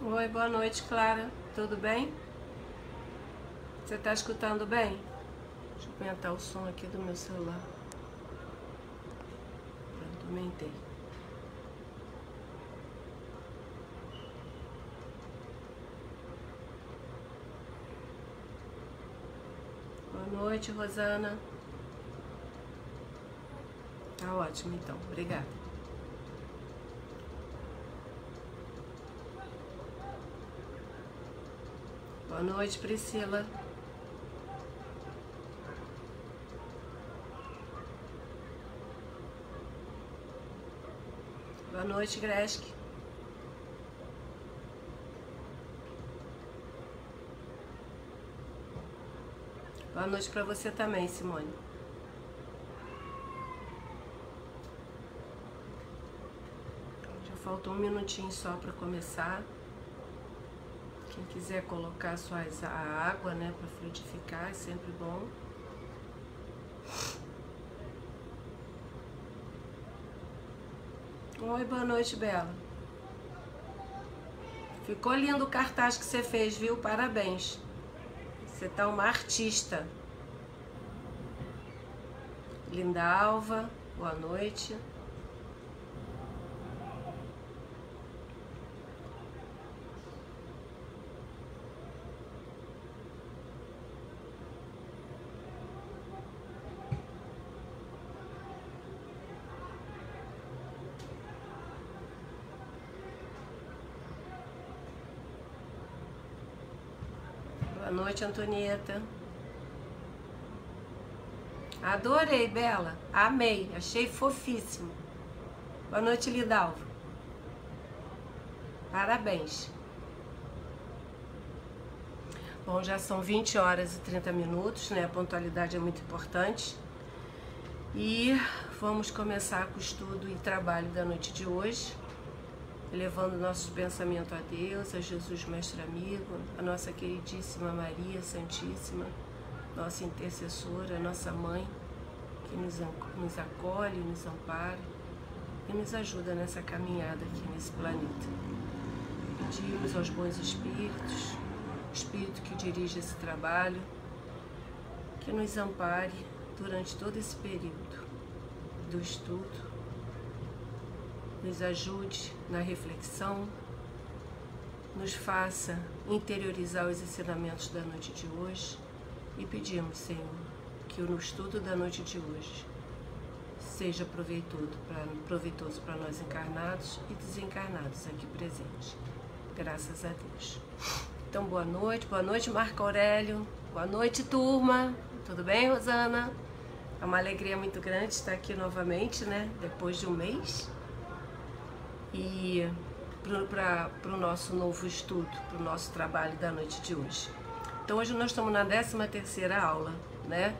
Oi, boa noite, Clara. Tudo bem? Você tá escutando bem? Deixa eu aumentar o som aqui do meu celular. Pronto, aumentei. Boa noite, Rosana. Tá ótimo, então. Obrigada. Boa noite, Priscila. Boa noite, Gresk. Boa noite pra você também, Simone. Já falta um minutinho só pra começar. Quem quiser colocar a água, né, pra fluidificar, é sempre bom. Oi, boa noite, Bela. Ficou lindo o cartaz que você fez, viu? Parabéns. Você tá uma artista. Linda Alva, boa noite. Boa noite, Antonieta. Adorei, Bela. Amei. Achei fofíssimo. Boa noite, Lidalva. Parabéns. Bom, já são 20 horas e 30 minutos, né? A pontualidade é muito importante. E vamos começar com o estudo e trabalho da noite de hoje, elevando nossos pensamentos a Deus, a Jesus Mestre Amigo, a nossa queridíssima Maria Santíssima, nossa intercessora, nossa mãe, que nos acolhe, nos ampara e nos ajuda nessa caminhada aqui nesse planeta. Pedimos aos bons espíritos, o espírito que dirige esse trabalho, que nos ampare durante todo esse período do estudo, nos ajude na reflexão, nos faça interiorizar os ensinamentos da noite de hoje e pedimos, Senhor, que o estudo da noite de hoje seja proveitoso para nós encarnados e desencarnados aqui presentes. Graças a Deus. Então, boa noite Marco Aurélio, boa noite, turma. Tudo bem, Rosana? É uma alegria muito grande estar aqui novamente, né? Depois de um mês. E para o nosso novo estudo, para o nosso trabalho da noite de hoje. Então hoje nós estamos na 13ª aula, né?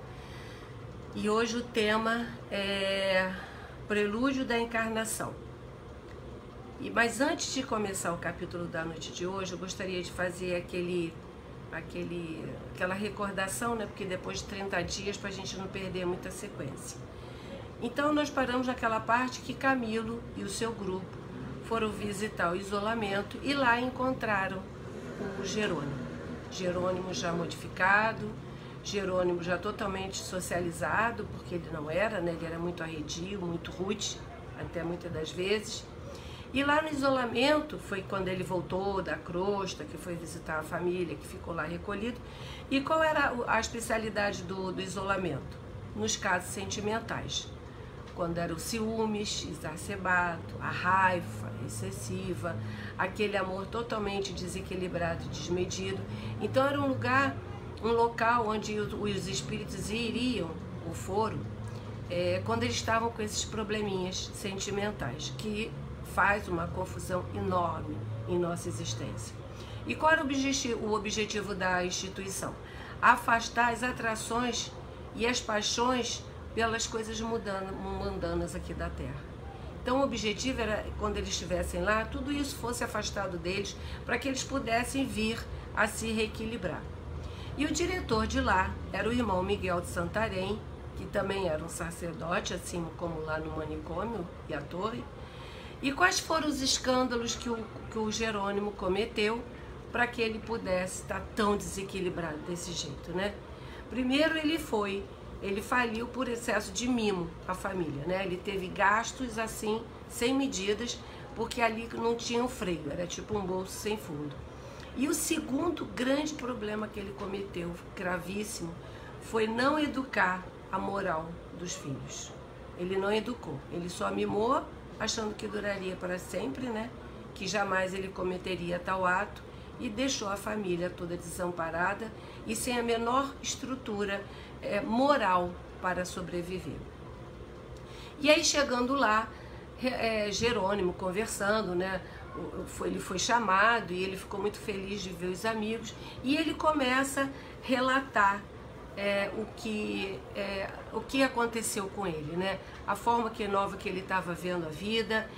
E hoje o tema é Prelúdio da Encarnação. Mas antes de começar o capítulo da noite de hoje, eu gostaria de fazer aquela recordação, né? Porque depois de 30 dias, para a gente não perder muita sequência. Então nós paramos naquela parte que Camilo e o seu grupo foram visitar o isolamento e lá encontraram o Jerônimo. Jerônimo já modificado, Jerônimo já totalmente socializado, porque ele não era, né? Ele era muito arredio, muito rude, até muitas das vezes. E lá no isolamento, foi quando ele voltou da crosta, que foi visitar a família, que ficou lá recolhido. E qual era a especialidade do isolamento? Nos casos sentimentais. Quando era o ciúmes exacerbado, a raiva excessiva, aquele amor totalmente desequilibrado e desmedido. Então era um local onde os espíritos iriam, ou foram, quando eles estavam com esses probleminhas sentimentais, que faz uma confusão enorme em nossa existência. E qual era o objetivo da instituição? Afastar as atrações e as paixões pelas coisas mundanas aqui da Terra. Então o objetivo era, quando eles estivessem lá, tudo isso fosse afastado deles, para que eles pudessem vir a se reequilibrar. E o diretor de lá era o irmão Miguel de Santarém, que também era um sacerdote, assim como lá no manicômio e a torre, E quais foram os escândalos que o Jerônimo cometeu para que ele pudesse estar tão desequilibrado desse jeito, né? Primeiro ele faliu por excesso de mimo à família, né? Ele teve gastos assim, sem medidas, porque ali não tinha um freio, era tipo um bolso sem fundo. E o segundo grande problema que ele cometeu, gravíssimo, foi não educar a moral dos filhos. Ele não educou, ele só mimou, achando que duraria para sempre, né? Que jamais ele cometeria tal ato, e deixou a família toda desamparada e sem a menor estrutura moral para sobreviver. E aí, chegando lá, Jerônimo conversando, né? Ele foi chamado e ele ficou muito feliz de ver os amigos, e ele começa a relatar o que aconteceu com ele, né? A forma nova que ele estava vendo a vida.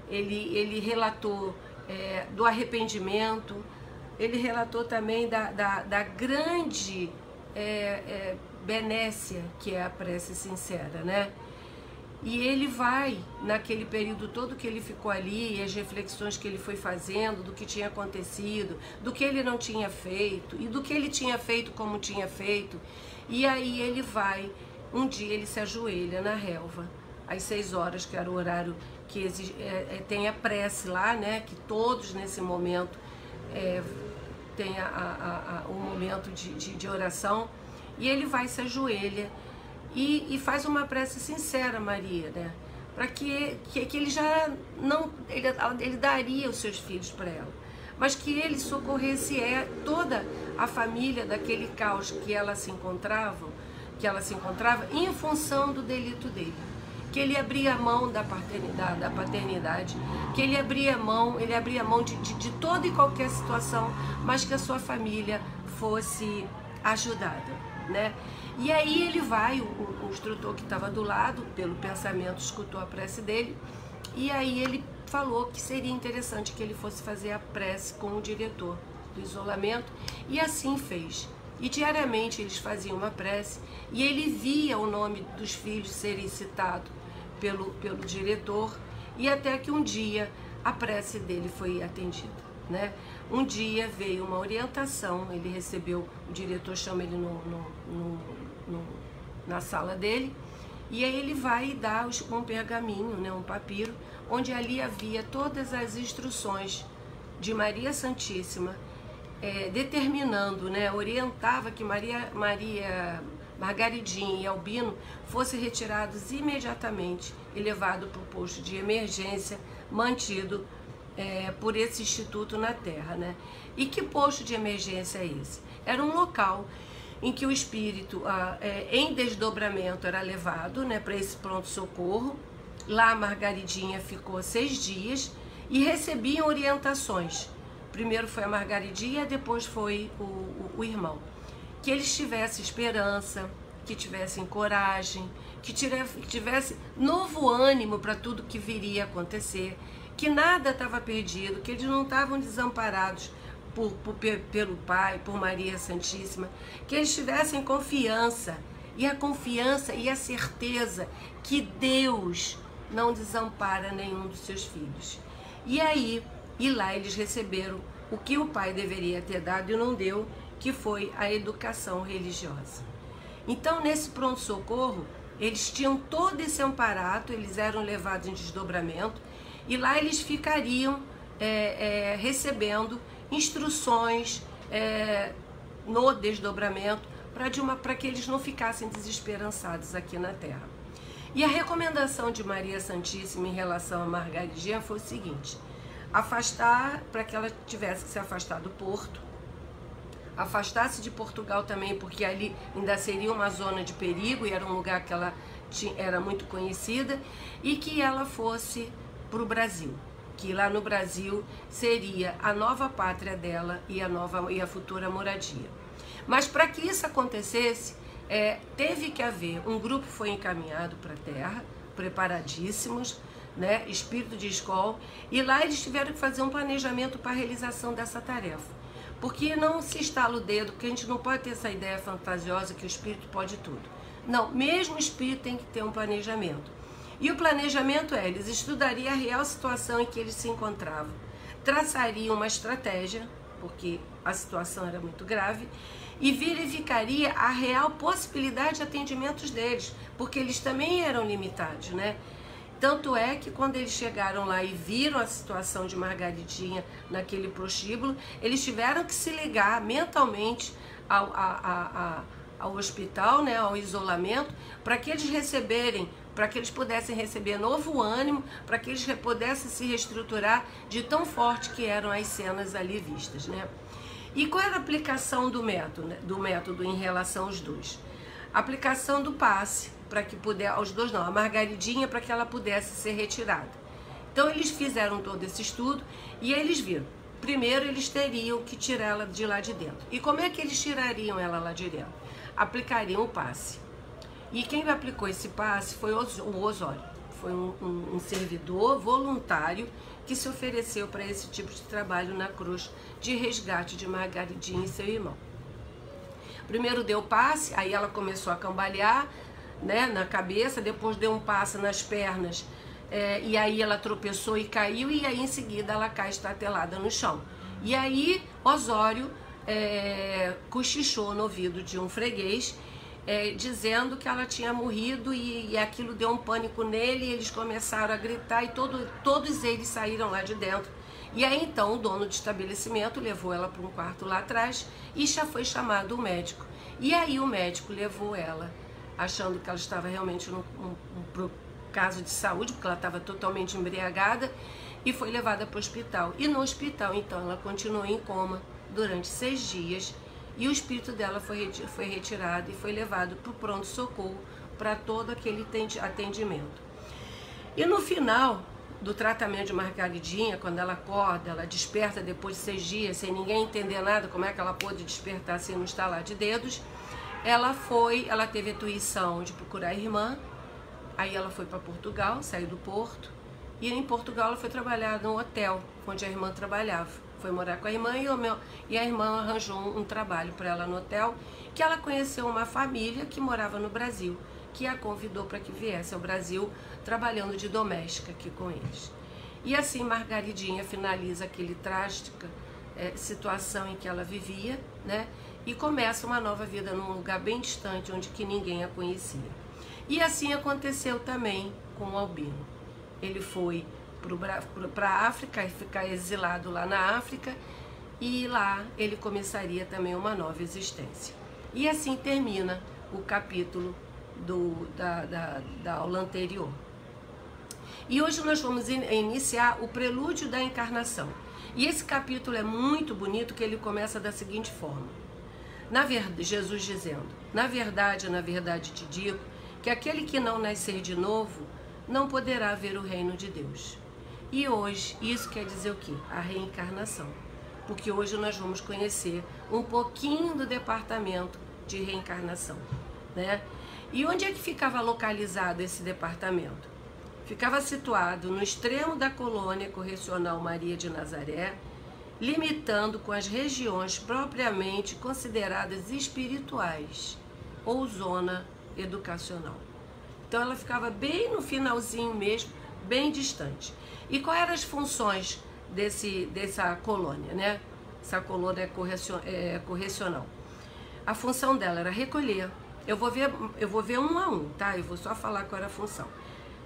Ele relatou do arrependimento, ele relatou também da grande benécia que é a prece sincera, né? E ele vai, naquele período todo que ele ficou ali, e as reflexões que ele foi fazendo, do que tinha acontecido, do que ele não tinha feito, e do que ele tinha feito como tinha feito. E aí ele vai, um dia ele se ajoelha na relva, às 6 horas, que era o horário que tem a prece lá, né? Que todos nesse momento tem um momento de oração. E ele vai, se ajoelha e faz uma prece sincera, Maria, né? Para que ele já não... Ele daria os seus filhos para ela, mas que ele socorresse toda a família daquele caos que ela se encontrava em função do delito dele. Que ele abria mão da paternidade, que ele abria mão de toda e qualquer situação, mas que a sua família fosse ajudada, né? E aí ele vai, o instrutor que estava do lado, pelo pensamento, escutou a prece dele, e aí ele falou que seria interessante que ele fosse fazer a prece com o diretor do isolamento, e assim fez. E diariamente eles faziam uma prece, e ele via o nome dos filhos serem citados pelo diretor, e até que um dia a prece dele foi atendida, né? Um dia veio uma orientação, ele recebeu, o diretor chama ele na sala dele, e aí ele vai dar um pergaminho, né, um papiro, onde ali havia todas as instruções de Maria Santíssima, determinando, né, orientava que Margaridinha e Albino fossem retirados imediatamente e levados para o posto de emergência mantido por esse instituto na Terra, né? E que posto de emergência é esse? Era um local em que o espírito em desdobramento era levado, né, para esse pronto-socorro. Lá a Margaridinha ficou 6 dias e recebiam orientações. Primeiro foi a Margaridinha, depois foi o irmão. Que eles tivessem esperança, que tivessem coragem, que tivesse novo ânimo para tudo que viria a acontecer, que nada estava perdido, que eles não estavam desamparados pelo Pai, por Maria Santíssima, que eles tivessem confiança, e a certeza que Deus não desampara nenhum dos seus filhos. E lá eles receberam o que o Pai deveria ter dado e não deu, que foi a educação religiosa. Então, nesse pronto-socorro, eles tinham todo esse amparato, eles eram levados em desdobramento, e lá eles ficariam recebendo instruções no desdobramento, para que eles não ficassem desesperançados aqui na Terra. E a recomendação de Maria Santíssima em relação a Margaridinha foi o seguinte: para que ela tivesse que se afastar do Porto, afastasse de Portugal também, porque ali ainda seria uma zona de perigo e era um lugar que ela era muito conhecida, e que ela fosse para o Brasil, que lá no Brasil seria a nova pátria dela e a futura moradia. Mas para que isso acontecesse, teve que haver, um grupo foi encaminhado para a Terra, preparadíssimos, né, espírito de escola, e lá eles tiveram que fazer um planejamento para a realização dessa tarefa. Porque não se estala o dedo, porque a gente não pode ter essa ideia fantasiosa que o espírito pode tudo. Não, mesmo o espírito tem que ter um planejamento. E o planejamento é, eles estudariam a real situação em que eles se encontravam, traçariam uma estratégia, porque a situação era muito grave, e verificaria a real possibilidade de atendimentos deles, porque eles também eram limitados, né? Tanto é que quando eles chegaram lá e viram a situação de Margaridinha naquele prostíbulo, eles tiveram que se ligar mentalmente ao hospital, né, ao isolamento, para que eles receberem, para que eles pudessem receber novo ânimo, para que eles pudessem se reestruturar de tão forte que eram as cenas ali vistas, né? E qual era a aplicação do método em relação aos dois? A aplicação do passe, para que pudesse, aos dois não, a Margaridinha, para que ela pudesse ser retirada. Então eles fizeram todo esse estudo e eles viram. Primeiro eles teriam que tirar ela de lá de dentro. E como é que eles tirariam ela lá de dentro? Aplicariam o passe. E quem aplicou esse passe foi o Osório. Foi um servidor voluntário que se ofereceu para esse tipo de trabalho na cruz de resgate de Margaridinha e seu irmão. Primeiro deu passe, aí ela começou a cambalear, né, na cabeça, depois deu um passe nas pernas, e aí ela tropeçou e caiu, e aí em seguida ela cai estatelada no chão. E aí Osório cochichou no ouvido de um freguês, dizendo que ela tinha morrido, e aquilo deu um pânico nele, e eles começaram a gritar, e todos eles saíram lá de dentro. E aí então o dono do estabelecimento levou ela para um quarto lá atrás, e já foi chamado o médico. E aí o médico levou ela, achando que ela estava realmente num caso de saúde, porque ela estava totalmente embriagada, e foi levada para o hospital. E no hospital, então, ela continuou em coma durante 6 dias, e o espírito dela foi retirado e foi levado para o pronto-socorro para todo aquele atendimento. E no final do tratamento de Margaridinha, quando ela acorda, ela desperta depois de 6 dias, sem ninguém entender nada, como é que ela pôde despertar sem um estalar de dedos, ela teve a intuição de procurar a irmã, aí ela foi para Portugal, saiu do Porto, e em Portugal ela foi trabalhar no hotel onde a irmã trabalhava. Foi morar com a irmã e a irmã arranjou um trabalho para ela no hotel, que ela conheceu uma família que morava no Brasil, que a convidou para que viesse ao Brasil trabalhando de doméstica aqui com eles. E assim Margaridinha finaliza aquele trágica situação em que ela vivia, né? E começa uma nova vida num lugar bem distante, onde que ninguém a conhecia. E assim aconteceu também com o Albino. Ele foi para a África e ficar exilado lá na África, e lá ele começaria também uma nova existência. E assim termina o capítulo da aula anterior. E hoje nós vamos iniciar o prelúdio da encarnação. E esse capítulo é muito bonito, que ele começa da seguinte forma. Jesus dizendo: na verdade te digo, que aquele que não nascer de novo não poderá ver o reino de Deus. E hoje, isso quer dizer o quê? A reencarnação. Porque hoje nós vamos conhecer um pouquinho do departamento de reencarnação, né? E onde é que ficava localizado esse departamento? Ficava situado no extremo da colônia correcional Maria de Nazaré, limitando com as regiões propriamente consideradas espirituais ou zona educacional. Então ela ficava bem no finalzinho mesmo, bem distante. E quais eram as funções dessa colônia, né? Essa colônia correcional. A função dela era recolher. Eu vou ver um a um, tá? Eu vou só falar qual era a função.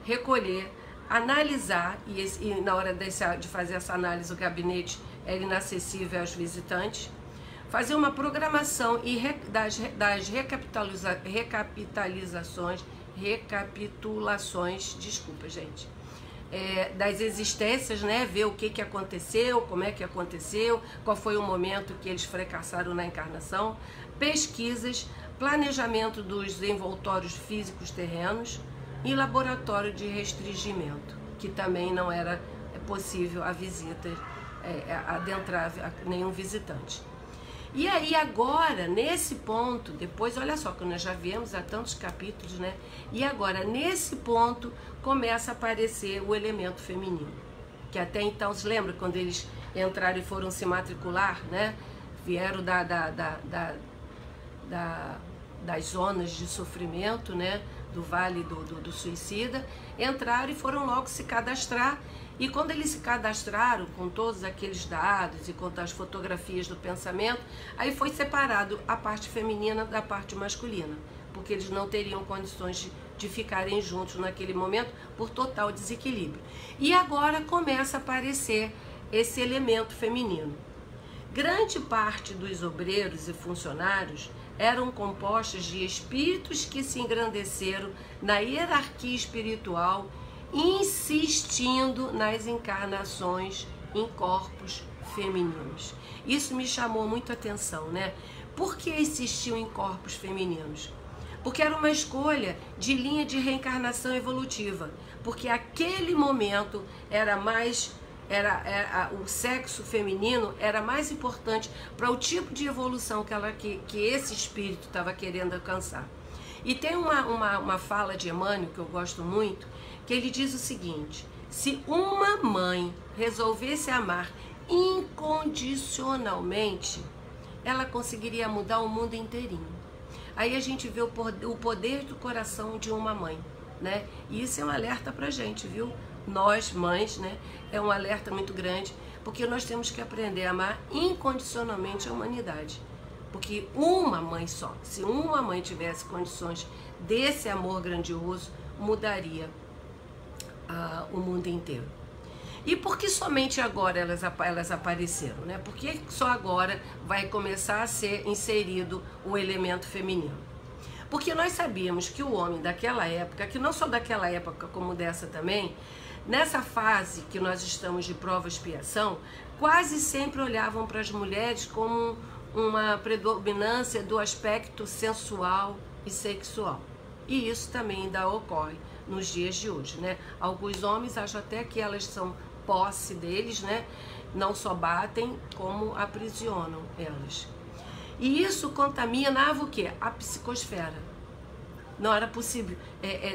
Recolher, analisar, e na hora de fazer essa análise o gabinete era inacessível aos visitantes. Fazer uma programação das recapitulações, desculpa, gente, das existências, né? Ver o que aconteceu, como é que aconteceu, qual foi o momento que eles fracassaram na encarnação, pesquisas, planejamento dos envoltórios físicos terrenos e laboratório de restringimento, que também não era possível a visita, adentrar nenhum visitante. E aí agora, nesse ponto, depois, olha só, que nós já viemos há tantos capítulos, né? E agora, nesse ponto, começa a aparecer o elemento feminino. Que até então, se lembra quando eles entraram e foram se matricular, né? Vieram das zonas de sofrimento, né? Vale do Suicida, entraram e foram logo se cadastrar. E quando eles se cadastraram com todos aqueles dados e com as fotografias do pensamento, aí foi separado a parte feminina da parte masculina, porque eles não teriam condições de ficarem juntos naquele momento por total desequilíbrio. E agora começa a aparecer esse elemento feminino. Grande parte dos obreiros e funcionários eram compostos de espíritos que se engrandeceram na hierarquia espiritual, insistindo nas encarnações em corpos femininos. Isso me chamou muito a atenção, né? Por que insistiam em corpos femininos? Porque era uma escolha de linha de reencarnação evolutiva, porque aquele momento o sexo feminino era mais importante para o tipo de evolução que esse espírito estava querendo alcançar. E tem uma fala de Emmanuel que eu gosto muito, que ele diz o seguinte: se uma mãe resolvesse amar incondicionalmente, ela conseguiria mudar o mundo inteirinho. Aí a gente vê o poder do coração de uma mãe, né? E isso é um alerta pra gente, viu? Nós, mães, né? É um alerta muito grande, porque nós temos que aprender a amar incondicionalmente a humanidade. Porque uma mãe só, se uma mãe tivesse condições desse amor grandioso, mudaria o mundo inteiro. E por que somente agora elas apareceram, né? Por que só agora vai começar a ser inserido o elemento feminino? Porque nós sabíamos que o homem daquela época, que não só daquela época como dessa também, nessa fase que nós estamos de prova e expiação, quase sempre olhavam para as mulheres como uma predominância do aspecto sensual e sexual. E isso também ainda ocorre nos dias de hoje, né? Alguns homens acham até que elas são posse deles, né? Não só batem, como aprisionam elas. E isso contaminava o quê? A psicosfera. Não era possível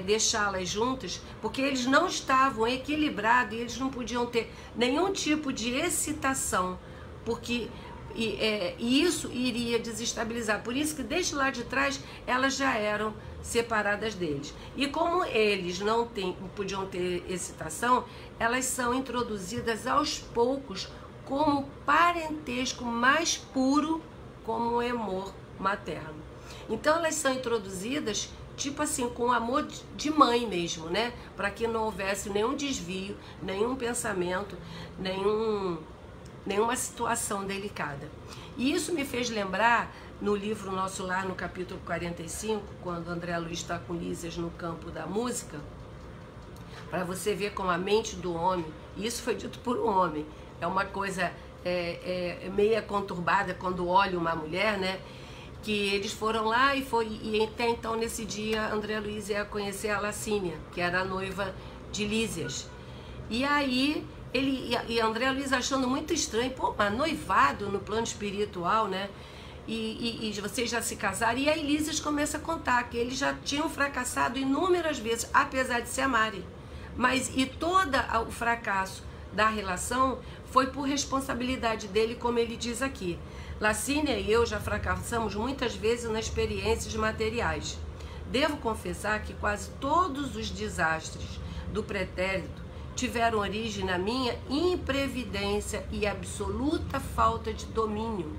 deixá-las juntas, porque eles não estavam equilibrados e eles não podiam ter nenhum tipo de excitação, porque isso iria desestabilizar. Por isso que desde lá de trás elas já eram separadas deles. E como eles não podiam ter excitação, elas são introduzidas aos poucos como parentesco mais puro, como o amor materno. Então elas são introduzidas tipo assim, com amor de mãe mesmo, né? Para que não houvesse nenhum desvio, nenhum pensamento, nenhuma situação delicada. E isso me fez lembrar, no livro Nosso Lar, no capítulo 45, quando André Luiz está com Lísias no campo da música, para você ver como a mente do homem, e isso foi dito por um homem, é uma coisa meia conturbada quando olha uma mulher, né? Que eles foram lá e até então nesse dia André Luiz ia conhecer a Lacínia, que era a noiva de Lísias. E aí e André Luiz achando muito estranho, pô, mas noivado no plano espiritual, né? E vocês já se casaram. E aí Lísias começa a contar que eles já tinham fracassado inúmeras vezes, apesar de se amarem. E todo o fracasso da relação foi por responsabilidade dele, como ele diz aqui. Lacínia e eu já fracassamos muitas vezes nas experiências materiais. Devo confessar que quase todos os desastres do pretérito tiveram origem na minha imprevidência e absoluta falta de domínio.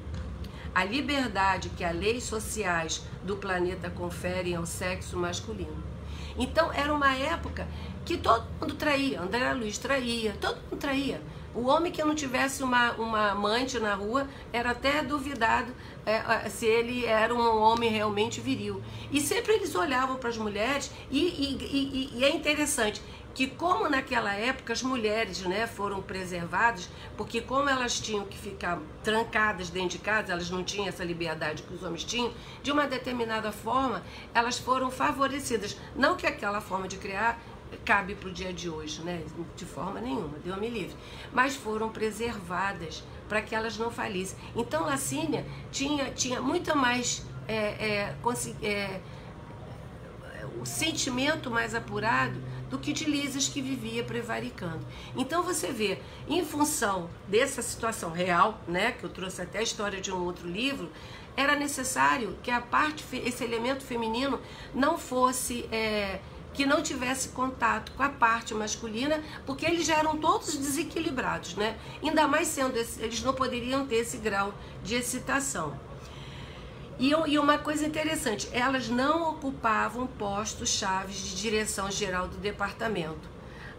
A liberdade que as leis sociais do planeta conferem ao sexo masculino. Então era uma época que todo mundo traía, André Luiz traía, todo mundo traía. O homem que não tivesse uma amante na rua era até duvidado se ele era um homem realmente viril. E sempre eles olhavam para as mulheres e é interessante que como naquela época as mulheres, né, foram preservadas, porque como elas tinham que ficar trancadas dentro de casa, elas não tinham essa liberdade que os homens tinham, de uma determinada forma elas foram favorecidas. Não que aquela forma de criar cabe para o dia de hoje, né? De forma nenhuma, Deus me livre. Mas foram preservadas para que elas não falissem. Então Lacínia tinha muito mais o sentimento mais apurado do que de Lísias, que vivia prevaricando. Então você vê, em função dessa situação real, né, que eu trouxe até a história de um outro livro, era necessário que esse elemento feminino não fosse, que não tivesse contato com a parte masculina, porque eles já eram todos desequilibrados, né? Ainda mais sendo, eles não poderiam ter esse grau de excitação. E uma coisa interessante, elas não ocupavam postos chaves de direção geral do departamento.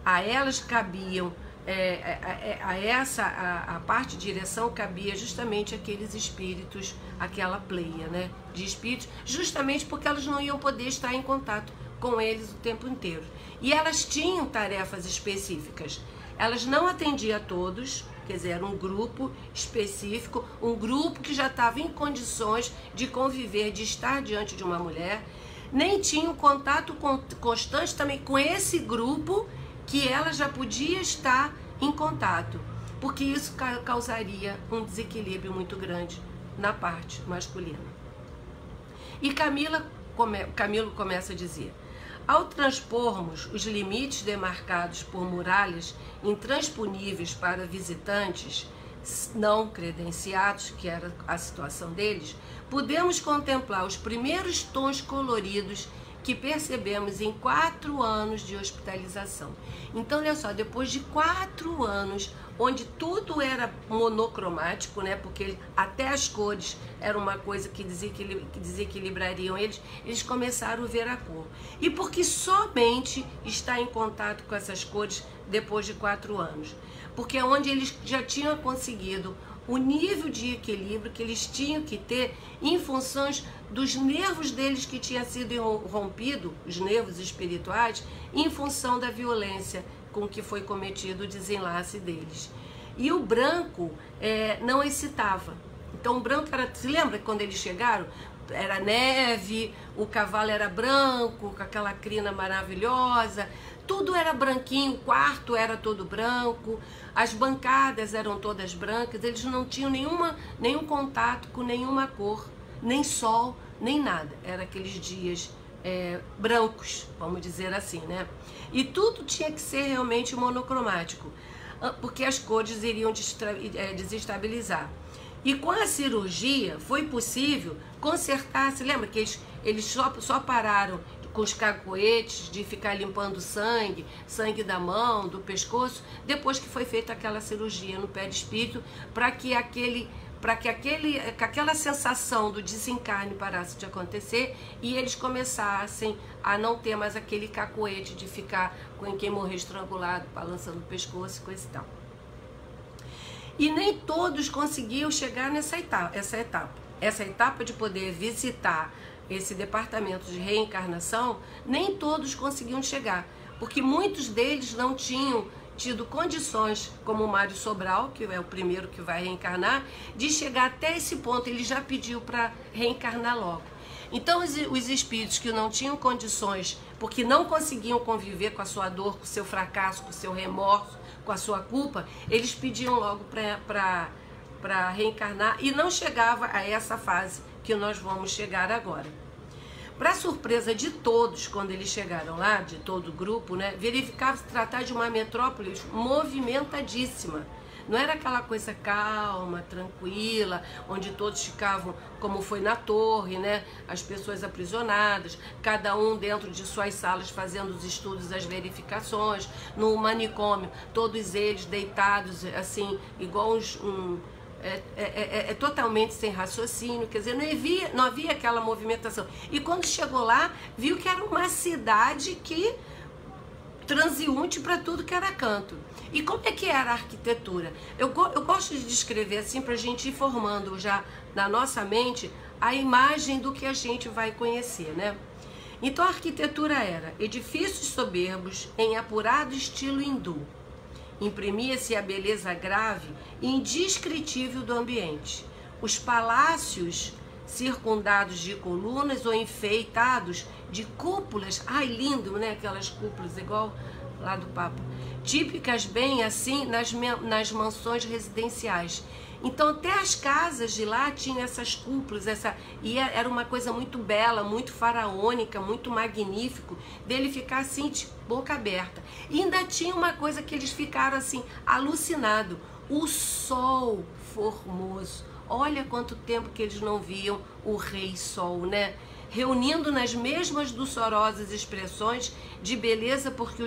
A elas cabiam, a parte de direção cabia justamente aqueles espíritos, aquela pleia, né, de espíritos, justamente porque elas não iam poder estar em contato com eles o tempo inteiro. E elas tinham tarefas específicas. Elas não atendiam a todos, quer dizer, era um grupo específico, um grupo que já estava em condições de conviver, de estar diante de uma mulher, nem tinham contato constante também com esse grupo que ela já podia estar em contato, porque isso causaria um desequilíbrio muito grande na parte masculina. E Camilo começa a dizer: ao transpormos os limites demarcados por muralhas intransponíveis para visitantes não credenciados, que era a situação deles, podemos contemplar os primeiros tons coloridos que percebemos em 4 anos de hospitalização. Então, olha só, depois de 4 anos, onde tudo era monocromático, né, porque até as cores era uma coisa que desequilibrariam eles começaram a ver a cor. E porque somente está em contato com essas cores depois de 4 anos? Porque é onde eles já tinham conseguido o nível de equilíbrio que eles tinham que ter em função dos nervos deles que tinha sido rompido, os nervos espirituais, em função da violência com que foi cometido o desenlace deles. E o branco não excitava. Então o branco era, se lembra que quando eles chegaram, era neve, o cavalo era branco, com aquela crina maravilhosa, tudo era branquinho, o quarto era todo branco, as bancadas eram todas brancas, eles não tinham nenhum contato com nenhuma cor, nem sol, nem nada. Era aqueles dias brancos, vamos dizer assim, né? E tudo tinha que ser realmente monocromático, porque as cores iriam desestabilizar. E com a cirurgia foi possível consertar, se lembra que eles só pararam com os cacoetes de ficar limpando sangue da mão, do pescoço, depois que foi feita aquela cirurgia no pé de espírito, para que aquela sensação do desencarne parasse de acontecer e eles começassem a não ter mais aquele cacoete de ficar com quem morreu estrangulado, balançando o pescoço e coisa e tal. E nem todos conseguiam chegar nessa etapa. Essa etapa de poder visitar esse departamento de reencarnação, nem todos conseguiam chegar, porque muitos deles não tinham tido condições, como o Mário Sobral, que é o primeiro que vai reencarnar, de chegar até esse ponto. Ele já pediu para reencarnar logo. Então os espíritos que não tinham condições, porque não conseguiam conviver com a sua dor, com o seu fracasso, com o seu remorso, com a sua culpa, eles pediam logo para reencarnar e não chegava a essa fase que nós vamos chegar agora. Para surpresa de todos, quando eles chegaram lá, de todo o grupo, né, verificava-se tratar de uma metrópole movimentadíssima. Não era aquela coisa calma, tranquila, onde todos ficavam como foi na torre, né? As pessoas aprisionadas, cada um dentro de suas salas fazendo os estudos, as verificações, no manicômio, todos eles deitados assim, igual totalmente sem raciocínio, quer dizer, não havia aquela movimentação. E quando chegou lá, viu que era uma cidade que transeunte para tudo que era canto. E como é que era a arquitetura? Eu gosto de descrever assim para a gente ir formando já na nossa mente a imagem do que a gente vai conhecer, né? Então a arquitetura era edifícios soberbos em apurado estilo hindu. Imprimia-se a beleza grave e indescritível do ambiente. Os palácios circundados de colunas ou enfeitados de cúpulas, ai lindo, né? Aquelas cúpulas igual lá do Papa, típicas bem assim nas mansões residenciais. Então até as casas de lá tinham essas cúpulas, e era uma coisa muito bela, muito faraônica, muito magnífico, dele ficar assim de boca aberta. E ainda tinha uma coisa que eles ficaram assim, alucinados, o sol formoso. Olha quanto tempo que eles não viam o Rei Sol, né? Reunindo nas mesmas doçorosas expressões de beleza, porque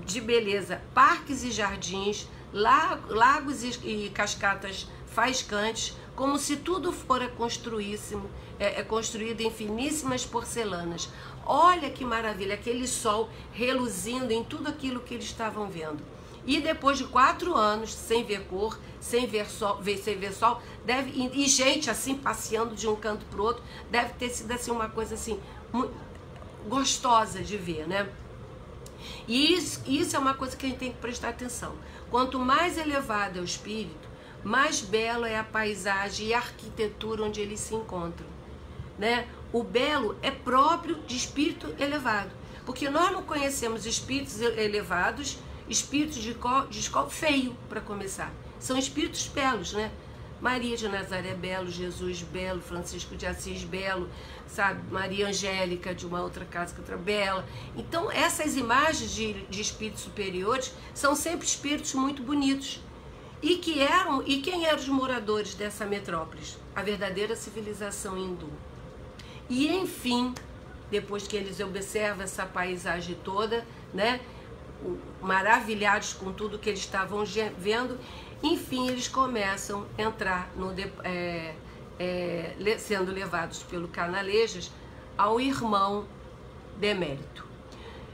de beleza, parques e jardins, lagos e cascatas faiscantes, como se tudo fora construído em finíssimas porcelanas. Olha que maravilha, aquele sol reluzindo em tudo aquilo que eles estavam vendo. E depois de 4 anos, sem ver cor, sem ver sol, e gente assim passeando de um canto para o outro, deve ter sido assim uma coisa assim muito gostosa de ver, né? E isso é uma coisa que a gente tem que prestar atenção. Quanto mais elevado é o espírito, mais belo é a paisagem e a arquitetura onde eles se encontram, né? O belo é próprio de espírito elevado, porque nós não conhecemos espíritos elevados, espíritos de escola feio, para começar. São espíritos belos, né? Maria de Nazaré belo, Jesus belo, Francisco de Assis belo, sabe? Maria Angélica de uma outra casa que outra bela. Então essas imagens de espíritos superiores são sempre espíritos muito bonitos. E quem eram os moradores dessa metrópole? A verdadeira civilização hindu. E enfim, depois que eles observam essa paisagem toda, né, maravilhados com tudo que eles estavam vendo, enfim, eles começam a entrar, sendo levados pelo Canalejas, ao irmão Demérito.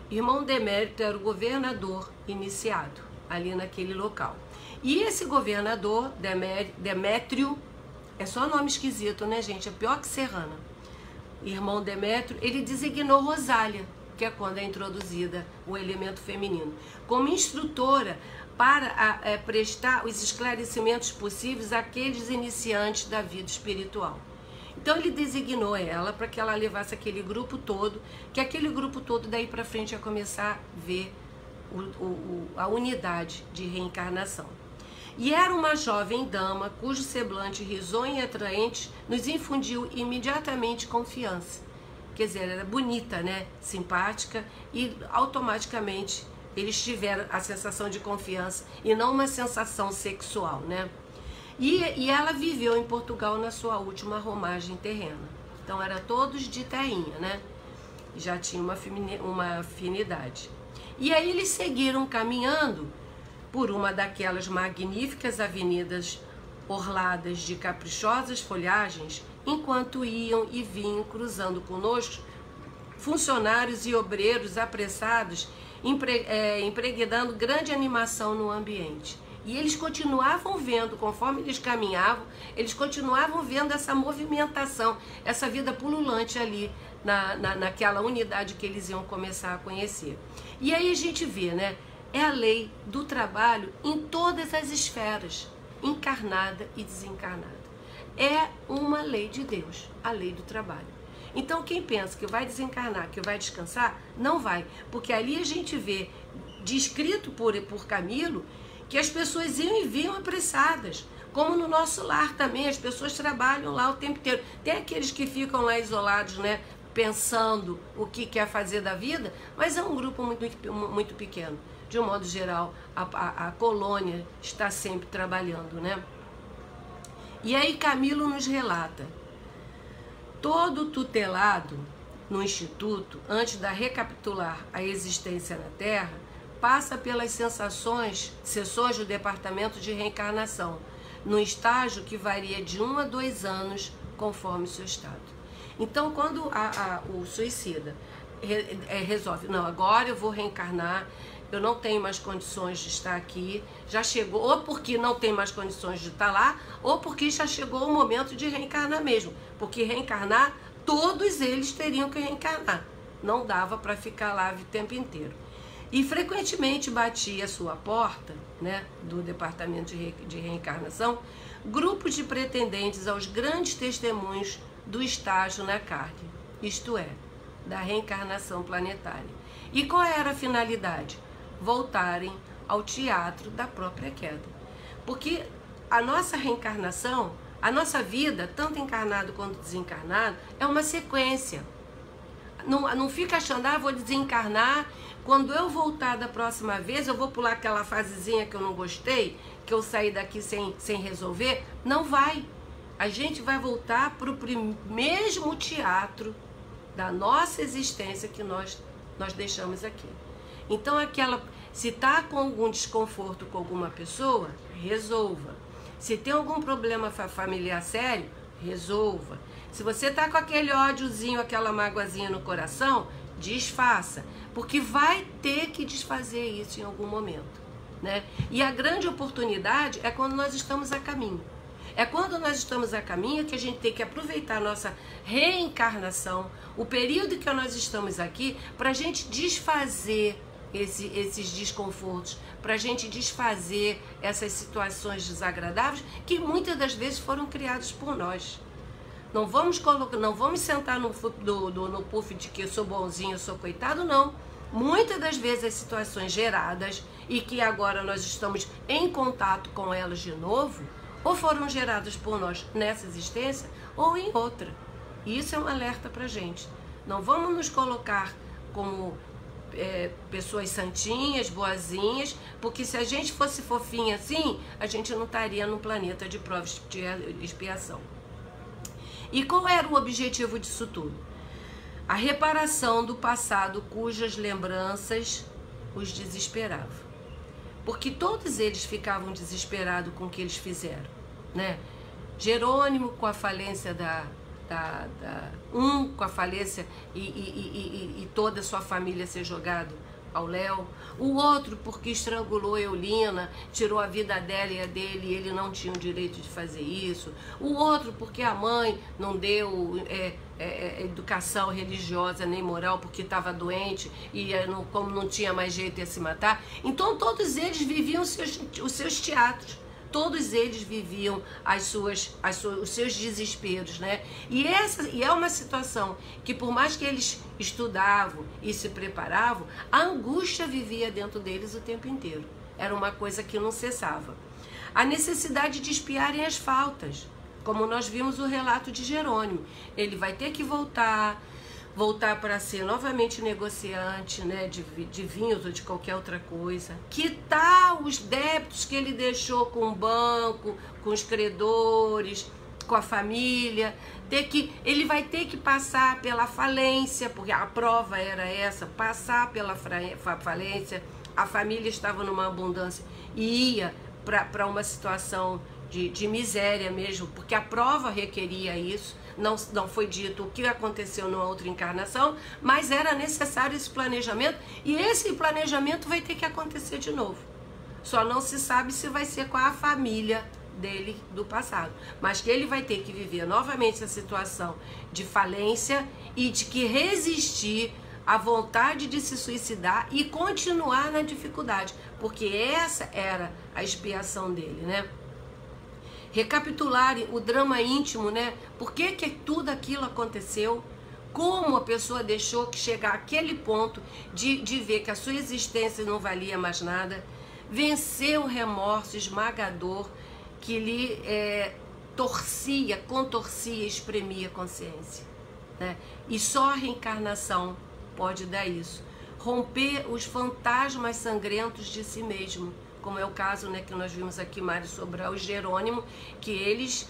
Irmão Demérito era o governador iniciado ali naquele local. E esse governador, Demétrio, é só nome esquisito, né, gente? É pior que Serrana. Irmão Demétrio, ele designou Rosália, que é quando é introduzida o elemento feminino, como instrutora para prestar os esclarecimentos possíveis àqueles iniciantes da vida espiritual. Então ele designou ela para que ela levasse aquele grupo todo, que aquele grupo todo daí para frente ia começar a ver a unidade de reencarnação. E era uma jovem dama cujo semblante risonho e atraente nos infundiu imediatamente confiança. Quer dizer, era bonita, né? Simpática, e automaticamente eles tiveram a sensação de confiança e não uma sensação sexual, né? E ela viveu em Portugal na sua última romagem terrena. Então, era todos de terrinha, né? Já tinha uma afinidade. E aí eles seguiram caminhando por uma daquelas magníficas avenidas orladas de caprichosas folhagens, enquanto iam e vinham cruzando conosco funcionários e obreiros apressados, impregnando grande animação no ambiente. E eles continuavam vendo, conforme eles caminhavam, eles continuavam vendo essa movimentação, essa vida pululante ali naquela unidade que eles iam começar a conhecer. E aí a gente vê, né? É a lei do trabalho em todas as esferas, encarnada e desencarnada. É uma lei de Deus, a lei do trabalho. Então quem pensa que vai desencarnar, que vai descansar, não vai. Porque ali a gente vê, descrito por Camilo, que as pessoas iam e vinham apressadas. Como no nosso lar também, as pessoas trabalham lá o tempo inteiro. Tem aqueles que ficam lá isolados, né, pensando o que quer fazer da vida, mas é um grupo muito pequeno. De um modo geral, a colônia está sempre trabalhando, né? E aí Camilo nos relata: todo tutelado no Instituto, antes de recapitular a existência na Terra, passa pelas sessões do Departamento de Reencarnação, num estágio que varia de 1 a 2 anos, conforme seu estado. Então, quando o suicida resolve, não, agora eu vou reencarnar, eu não tenho mais condições de estar aqui, já chegou, ou porque não tem mais condições de estar lá, ou porque já chegou o momento de reencarnar mesmo, porque reencarnar, todos eles teriam que reencarnar, não dava para ficar lá o tempo inteiro. E frequentemente batia a sua porta, né, do Departamento de Reencarnação, grupos de pretendentes aos grandes testemunhos do estágio na carne, isto é, da reencarnação planetária. E qual era a finalidade? Voltarem ao teatro da própria queda. Porque a nossa reencarnação, a nossa vida, tanto encarnado quanto desencarnado, é uma sequência. não fica achando, vou desencarnar, quando eu voltar da próxima vez, eu vou pular aquela fasezinha que eu não gostei, que eu saí daqui sem resolver. Não vai. A gente vai voltar para o mesmo teatro da nossa existência que nós deixamos aqui. Então, se está com algum desconforto com alguma pessoa, resolva. Se tem algum problema familiar sério, resolva. Se você está com aquele ódiozinho, aquela mágoazinha no coração, desfaça. Porque vai ter que desfazer isso em algum momento, né? E a grande oportunidade é quando nós estamos a caminho. É quando nós estamos a caminho que a gente tem que aproveitar a nossa reencarnação, o período que nós estamos aqui, para a gente desfazer esses desconfortos, para a gente desfazer essas situações desagradáveis que muitas das vezes foram criadas por nós. Não vamos sentar no puff de que eu sou bonzinho, eu sou coitado, não. Muitas das vezes as situações geradas e que agora nós estamos em contato com elas de novo, ou foram geradas por nós nessa existência ou em outra. E isso é um alerta pra gente. Não vamos nos colocar como pessoas santinhas, boazinhas, porque se a gente fosse fofinha assim, a gente não estaria no planeta de provas de expiação. E qual era o objetivo disso tudo? A reparação do passado cujas lembranças os desesperavam. Porque todos eles ficavam desesperados com o que eles fizeram, né? Jerônimo com a falência com a falência e toda a sua família ser jogado ao léu. O outro porque estrangulou Eulina, tirou a vida dela e a dele, e ele não tinha o direito de fazer isso. O outro porque a mãe não deu educação religiosa nem moral porque estava doente e como não tinha mais jeito ia se matar. Então todos eles viviam os seus teatros. Todos eles viviam os seus desesperos, né? E é uma situação que, por mais que eles estudavam e se preparavam, a angústia vivia dentro deles o tempo inteiro. Era uma coisa que não cessava. A necessidade de expiarem as faltas, como nós vimos o relato de Jerônimo. Ele vai ter que voltar para ser novamente negociante, né, de vinhos ou de qualquer outra coisa. Quitar os débitos que ele deixou com o banco, com os credores, com a família. Ele vai ter que passar pela falência, porque a prova era essa, passar pela falência. A família estava numa abundância e ia para uma situação de miséria mesmo, porque a prova requeria isso. Não foi dito o que aconteceu numa outra encarnação, mas era necessário esse planejamento, e esse planejamento vai ter que acontecer de novo. Só não se sabe se vai ser com a família dele do passado, mas que ele vai ter que viver novamente a situação de falência e de que resistir à vontade de se suicidar e continuar na dificuldade, porque essa era a expiação dele, né? Recapitularem o drama íntimo, né? Por que tudo aquilo aconteceu? Como a pessoa deixou que chegar àquele ponto de ver que a sua existência não valia mais nada? Vencer o remorso esmagador que lhe contorcia, espremia a consciência, né? E só a reencarnação pode dar isso. Romper os fantasmas sangrentos de si mesmo, como é o caso, né, que nós vimos aqui, Mário Sobral e Jerônimo, que eles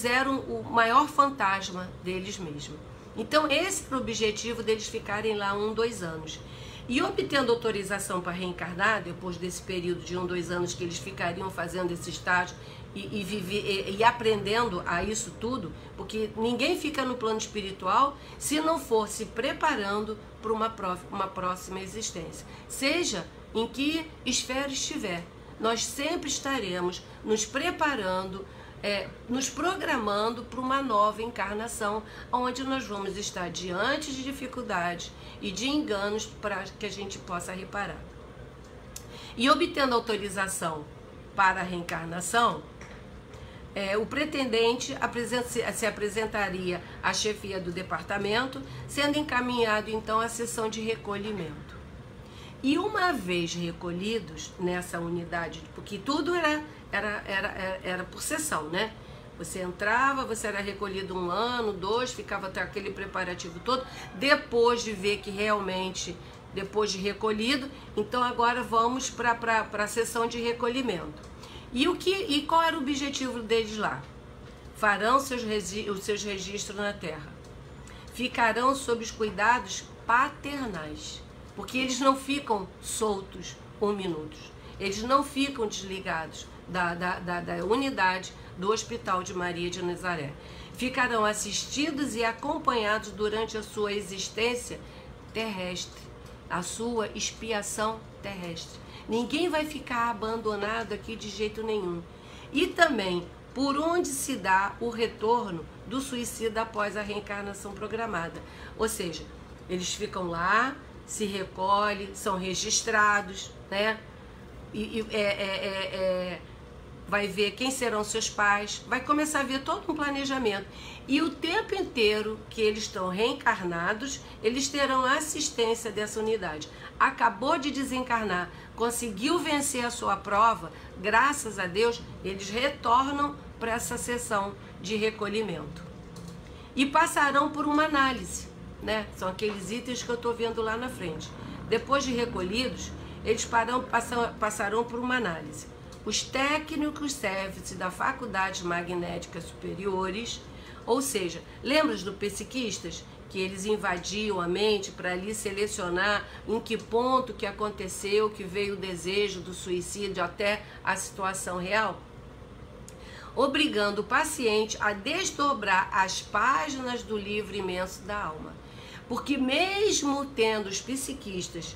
eram o maior fantasma deles mesmos. Então esse era o objetivo deles ficarem lá 1, 2 anos. E obtendo autorização para reencarnar, depois desse período de 1, 2 anos que eles ficariam fazendo esse estágio e aprendendo a isso tudo, porque ninguém fica no plano espiritual se não for se preparando para uma próxima existência. Seja em que esfera estiver, nós sempre estaremos nos preparando, nos programando para uma nova encarnação, onde nós vamos estar diante de dificuldades e de enganos para que a gente possa reparar. E obtendo autorização para a reencarnação, o pretendente se apresentaria à chefia do departamento, sendo encaminhado então à sessão de recolhimento. E uma vez recolhidos nessa unidade, porque tudo era por sessão, né? Você entrava, você era recolhido 1 ano, 2, ficava até aquele preparativo todo. Depois de ver que realmente, depois de recolhido, então agora vamos para a sessão de recolhimento. E qual era o objetivo deles lá? Farão os seus registros na terra. Ficarão sob os cuidados paternais, porque eles não ficam soltos 1 minuto. Eles não ficam desligados da unidade do Hospital de Maria de Nazaré. Ficarão assistidos e acompanhados durante a sua existência terrestre, a sua expiação terrestre. Ninguém vai ficar abandonado aqui de jeito nenhum. E também por onde se dá o retorno do suicida após a reencarnação programada. Ou seja, eles ficam lá, se recolhem, são registrados, né? Vai ver quem serão seus pais, vai começar a ver todo um planejamento. E o tempo inteiro que eles estão reencarnados, eles terão assistência dessa unidade. Acabou de desencarnar, conseguiu vencer a sua prova, graças a Deus, eles retornam para essa sessão de recolhimento. E passarão por uma análise, né? São aqueles itens que eu estou vendo lá na frente. Depois de recolhidos, eles passarão por uma análise. Os técnicos servem-se da faculdades magnéticas superiores, ou seja, lembra dos psiquistas que eles invadiam a mente para ali selecionar em que ponto que aconteceu, que veio o desejo do suicídio até a situação real? Obrigando o paciente a desdobrar as páginas do livro imenso da alma. Porque mesmo tendo os psiquistas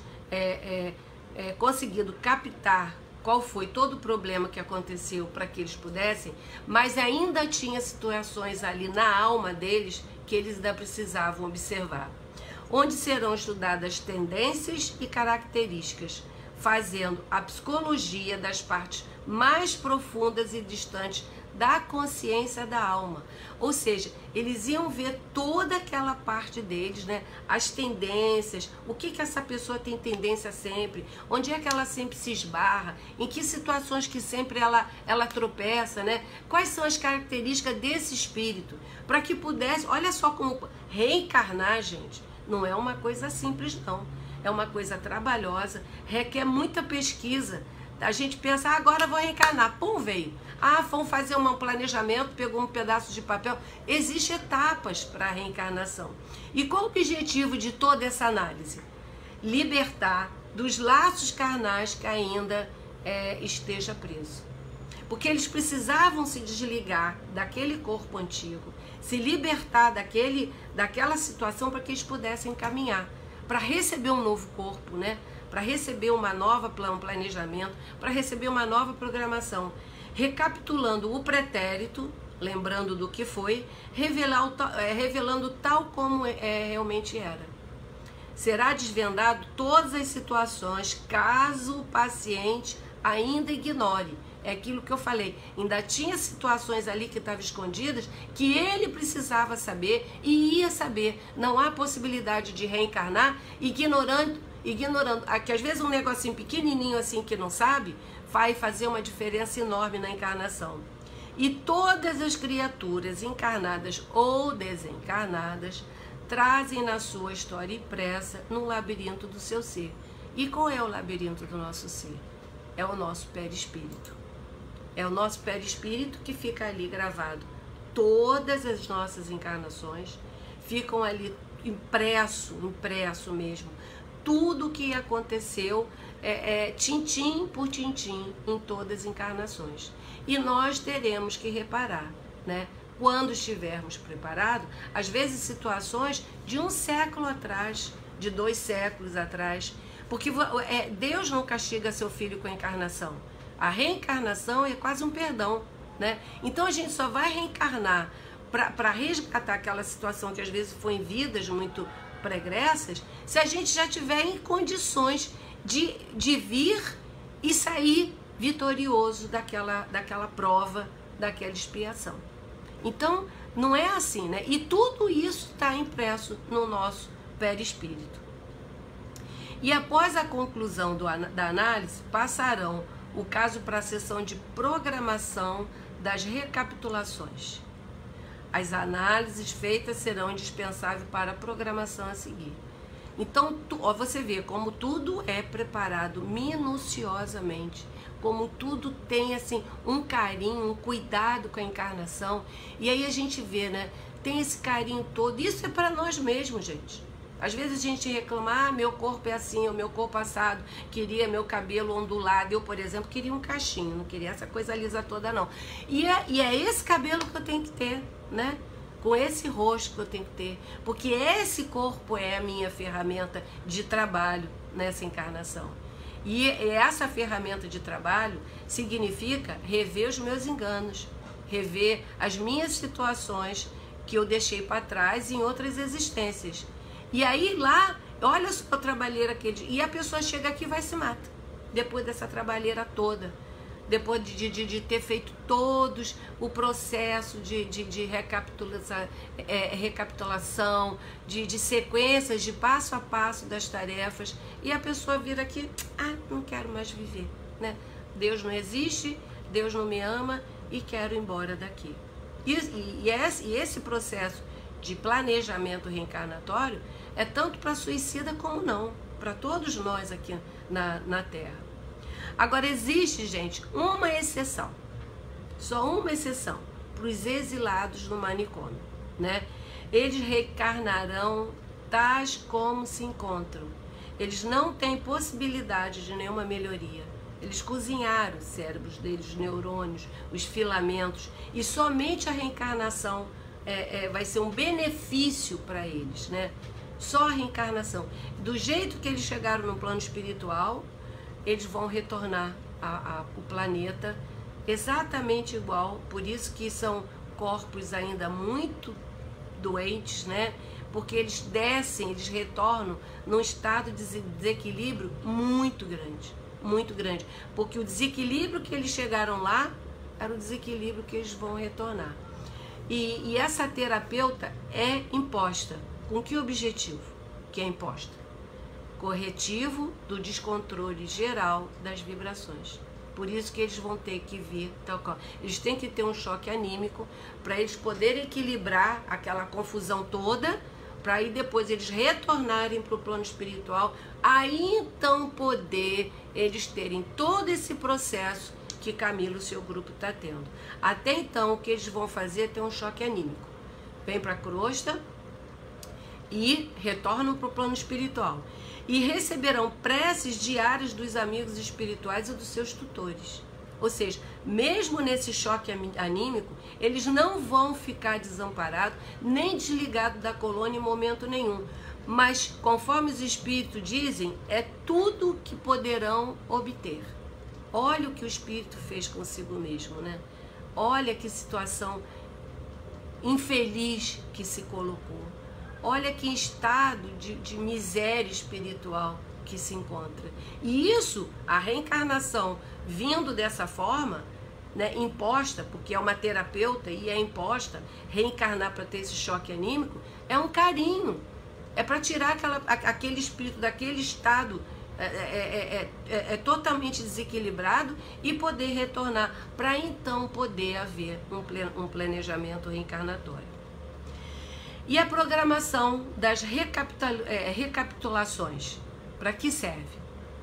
conseguido captar qual foi todo o problema que aconteceu para que eles pudessem, mas ainda tinha situações ali na alma deles que eles ainda precisavam observar. Onde serão estudadas tendências e características, fazendo a psicologia das partes mais profundas e distantes da consciência da alma. Ou seja, eles iam ver toda aquela parte deles, né? As tendências, o que essa pessoa tem tendência sempre, onde é que ela sempre se esbarra, em que situações que sempre ela tropeça, né? Quais são as características desse espírito, para que pudesse, olha só como reencarnar, gente, não é uma coisa simples não, é uma coisa trabalhosa, requer muita pesquisa. A gente pensa, agora vou reencarnar, pum, veio. Vamos fazer um planejamento, pegou um pedaço de papel. Existem etapas para a reencarnação. E qual o objetivo de toda essa análise? Libertar dos laços carnais que ainda esteja preso. Porque eles precisavam se desligar daquele corpo antigo, se libertar daquela situação para que eles pudessem caminhar, para receber um novo corpo, né? Para receber um planejamento, para receber uma nova programação. Recapitulando o pretérito, lembrando do que foi, revelando tal como realmente era. Será desvendado todas as situações, caso o paciente ainda ignore. É aquilo que eu falei, ainda tinha situações ali que estavam escondidas que ele precisava saber e ia saber. Não há possibilidade de reencarnar ignorando, que às vezes um negocinho pequenininho assim que não sabe, vai fazer uma diferença enorme na encarnação. E todas as criaturas encarnadas ou desencarnadas trazem na sua história impressa no labirinto do seu ser. E qual é o labirinto do nosso ser? É o nosso perispírito. É o nosso perispírito que fica ali gravado. Todas as nossas encarnações ficam ali impresso mesmo. Tudo o que aconteceu tintim por tintim em todas as encarnações. E nós teremos que reparar, né? Quando estivermos preparados, às vezes situações de 1 século atrás, de 2 séculos atrás, porque Deus não castiga seu filho com a encarnação. A reencarnação é quase um perdão, né? Então a gente só vai reencarnar para resgatar aquela situação que às vezes foi em vidas muito pregressas, se a gente já tiver em condições de vir e sair vitorioso daquela prova, daquela expiação. Então, não é assim, né? E tudo isso está impresso no nosso perispírito. E após a conclusão da análise, passarão o caso para a sessão de programação das recapitulações. As análises feitas serão indispensáveis para a programação a seguir. Então, você vê como tudo é preparado minuciosamente, como tudo tem assim um carinho, um cuidado com a encarnação. E aí a gente vê, né? Tem esse carinho todo. Isso é para nós mesmos, gente. Às vezes a gente reclama, meu corpo é assim, o meu corpo assado, queria meu cabelo ondulado. Eu, por exemplo, queria um cachinho, não queria essa coisa lisa toda, não. E é esse cabelo que eu tenho que ter, né? Com esse rosto que eu tenho que ter, porque esse corpo é a minha ferramenta de trabalho nessa encarnação. E essa ferramenta de trabalho significa rever os meus enganos, rever as minhas situações que eu deixei para trás em outras existências. E aí lá, olha só a trabalheira e a pessoa chega aqui e vai se mata, depois dessa trabalheira toda. Depois de ter feito todos o processo de recapitulação, de sequências, de passo a passo das tarefas, e a pessoa vira aqui, não quero mais viver, né? Deus não existe, Deus não me ama e quero ir embora daqui. E esse processo de planejamento reencarnatório é tanto para suicida como não, para todos nós aqui na Terra. Agora existe, gente, uma exceção, só uma exceção, para os exilados no manicômio, né? Eles reencarnarão tais como se encontram. Eles não têm possibilidade de nenhuma melhoria. Eles cozinharam os cérebros deles, os neurônios, os filamentos, e somente a reencarnação vai ser um benefício para eles, né? Só a reencarnação. Do jeito que eles chegaram no plano espiritual, eles vão retornar ao planeta exatamente igual. Por isso que são corpos ainda muito doentes, né? Porque eles descem, eles retornam num estado de desequilíbrio muito grande, muito grande. Porque o desequilíbrio que eles chegaram lá era o desequilíbrio que eles vão retornar. E essa terapeuta é imposta. Com que objetivo que é imposta? Corretivo do descontrole geral das vibrações. Por isso que eles vão ter que vir tal qual. Eles têm que ter um choque anímico para eles poderem equilibrar aquela confusão toda, para aí depois eles retornarem para o plano espiritual, aí então poder eles terem todo esse processo que Camila e o seu grupo está tendo. Até então o que eles vão fazer é ter um choque anímico. Vem para a crosta e retornam para o plano espiritual. E receberão preces diárias dos amigos espirituais e dos seus tutores. Ou seja, mesmo nesse choque anímico, eles não vão ficar desamparados, nem desligados da colônia em momento nenhum. Mas, conforme os espíritos dizem, é tudo que poderão obter. Olha o que o espírito fez consigo mesmo, né? Olha que situação infeliz que se colocou. Olha que estado de miséria espiritual que se encontra. E isso, a reencarnação vindo dessa forma, né, imposta, porque é uma terapeuta e é imposta, reencarnar para ter esse choque anímico, é um carinho. É para tirar aquele espírito daquele estado totalmente desequilibrado e poder retornar, para então poder haver um planejamento reencarnatório. E a programação das recapitulações, para que serve?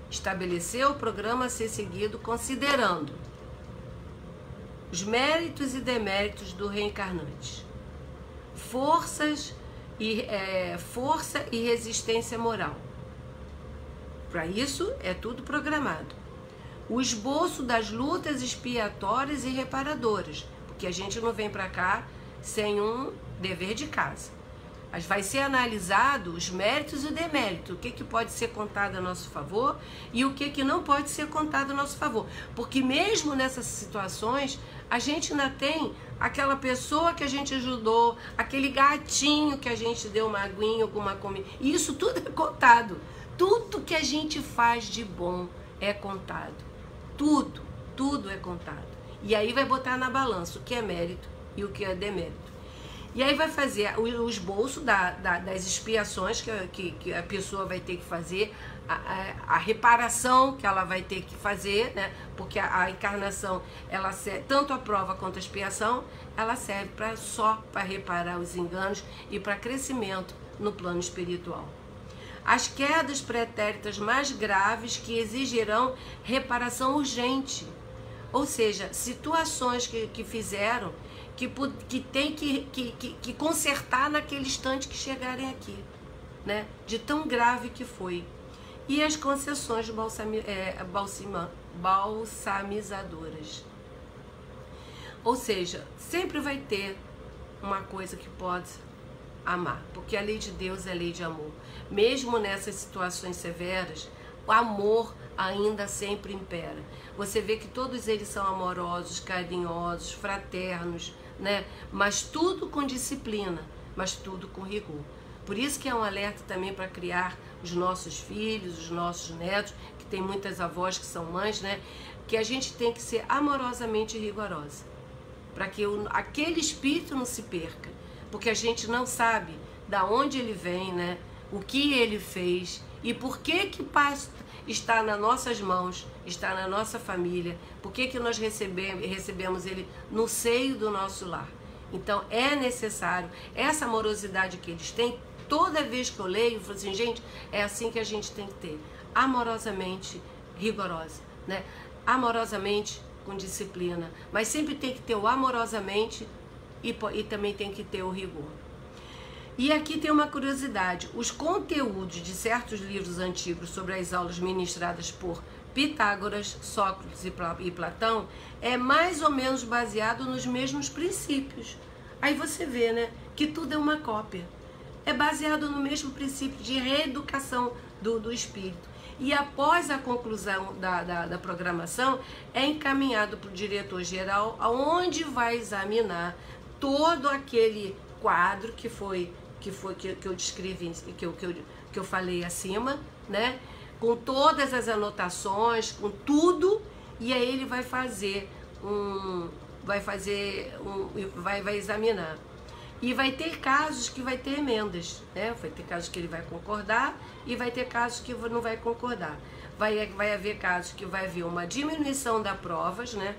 Estabelecer o programa a ser seguido considerando os méritos e deméritos do reencarnante, força e resistência moral. Para isso é tudo programado. O esboço das lutas expiatórias e reparadoras, porque a gente não vem para cá sem um dever de casa. Mas vai ser analisado os méritos e o demérito, o que pode ser contado a nosso favor e o que não pode ser contado a nosso favor. Porque mesmo nessas situações, a gente ainda tem aquela pessoa que a gente ajudou, aquele gatinho que a gente deu uma aguinha, alguma comida. E isso tudo é contado. Tudo que a gente faz de bom é contado. Tudo é contado. E aí vai botar na balança o que é mérito e o que é demérito. E aí vai fazer o esboço das expiações que a pessoa vai ter que fazer, a reparação que ela vai ter que fazer, né? Porque a encarnação, ela serve, tanto a prova quanto a expiação, ela serve só para reparar os enganos e para crescimento no plano espiritual. As quedas pretéritas mais graves que exigirão reparação urgente, ou seja, situações que fizeram que tem que consertar naquele instante que chegarem aqui, né? De tão grave que foi. E as concessões balsamizadoras. Ou seja, sempre vai ter uma coisa que pode amar, porque a lei de Deus é lei de amor. Mesmo nessas situações severas, o amor ainda sempre impera. Você vê que todos eles são amorosos, carinhosos, fraternos, né? Mas tudo com disciplina, mas tudo com rigor. Por isso que é um alerta também para criar os nossos filhos, os nossos netos, que tem muitas avós que são mães, né? Que a gente tem que ser amorosamente rigorosa, para que aquele espírito não se perca, porque a gente não sabe da onde ele vem, né? O que ele fez e por que está nas nossas mãos, está na nossa família, por que nós recebemos ele no seio do nosso lar. Então é necessário essa amorosidade que eles têm. Toda vez que eu leio, eu falo assim, gente, é assim que a gente tem que ter, amorosamente rigorosa, né? Amorosamente com disciplina, mas sempre tem que ter o amorosamente e também tem que ter o rigor. E aqui tem uma curiosidade, os conteúdos de certos livros antigos sobre as aulas ministradas por Pitágoras, Sócrates e Platão é mais ou menos baseado nos mesmos princípios. Aí você vê, né, que tudo é uma cópia. É baseado no mesmo princípio de reeducação do espírito. E após a conclusão da programação, é encaminhado para o diretor-geral, onde vai examinar todo aquele quadro que eu descrevi, que eu falei acima, né? Com todas as anotações, com tudo, e aí ele vai vai examinar. E vai ter casos que vai ter emendas, né? Vai ter casos que ele vai concordar e vai ter casos que não vai concordar. Vai haver casos que vai haver uma diminuição das provas, né?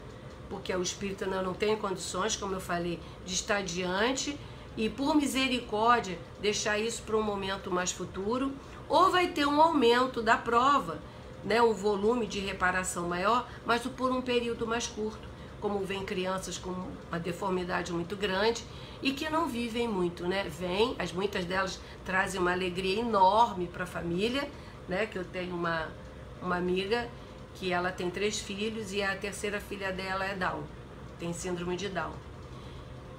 Porque o espírito não tem condições, como eu falei, de estar diante e por misericórdia deixar isso para um momento mais futuro, ou vai ter um aumento da prova, né? Um volume de reparação maior, mas por um período mais curto, como vem crianças com uma deformidade muito grande e que não vivem muito, né? Muitas delas trazem uma alegria enorme para a família, né? Que eu tenho uma amiga que ela tem 3 filhos e a terceira filha dela é Down, tem síndrome de Down.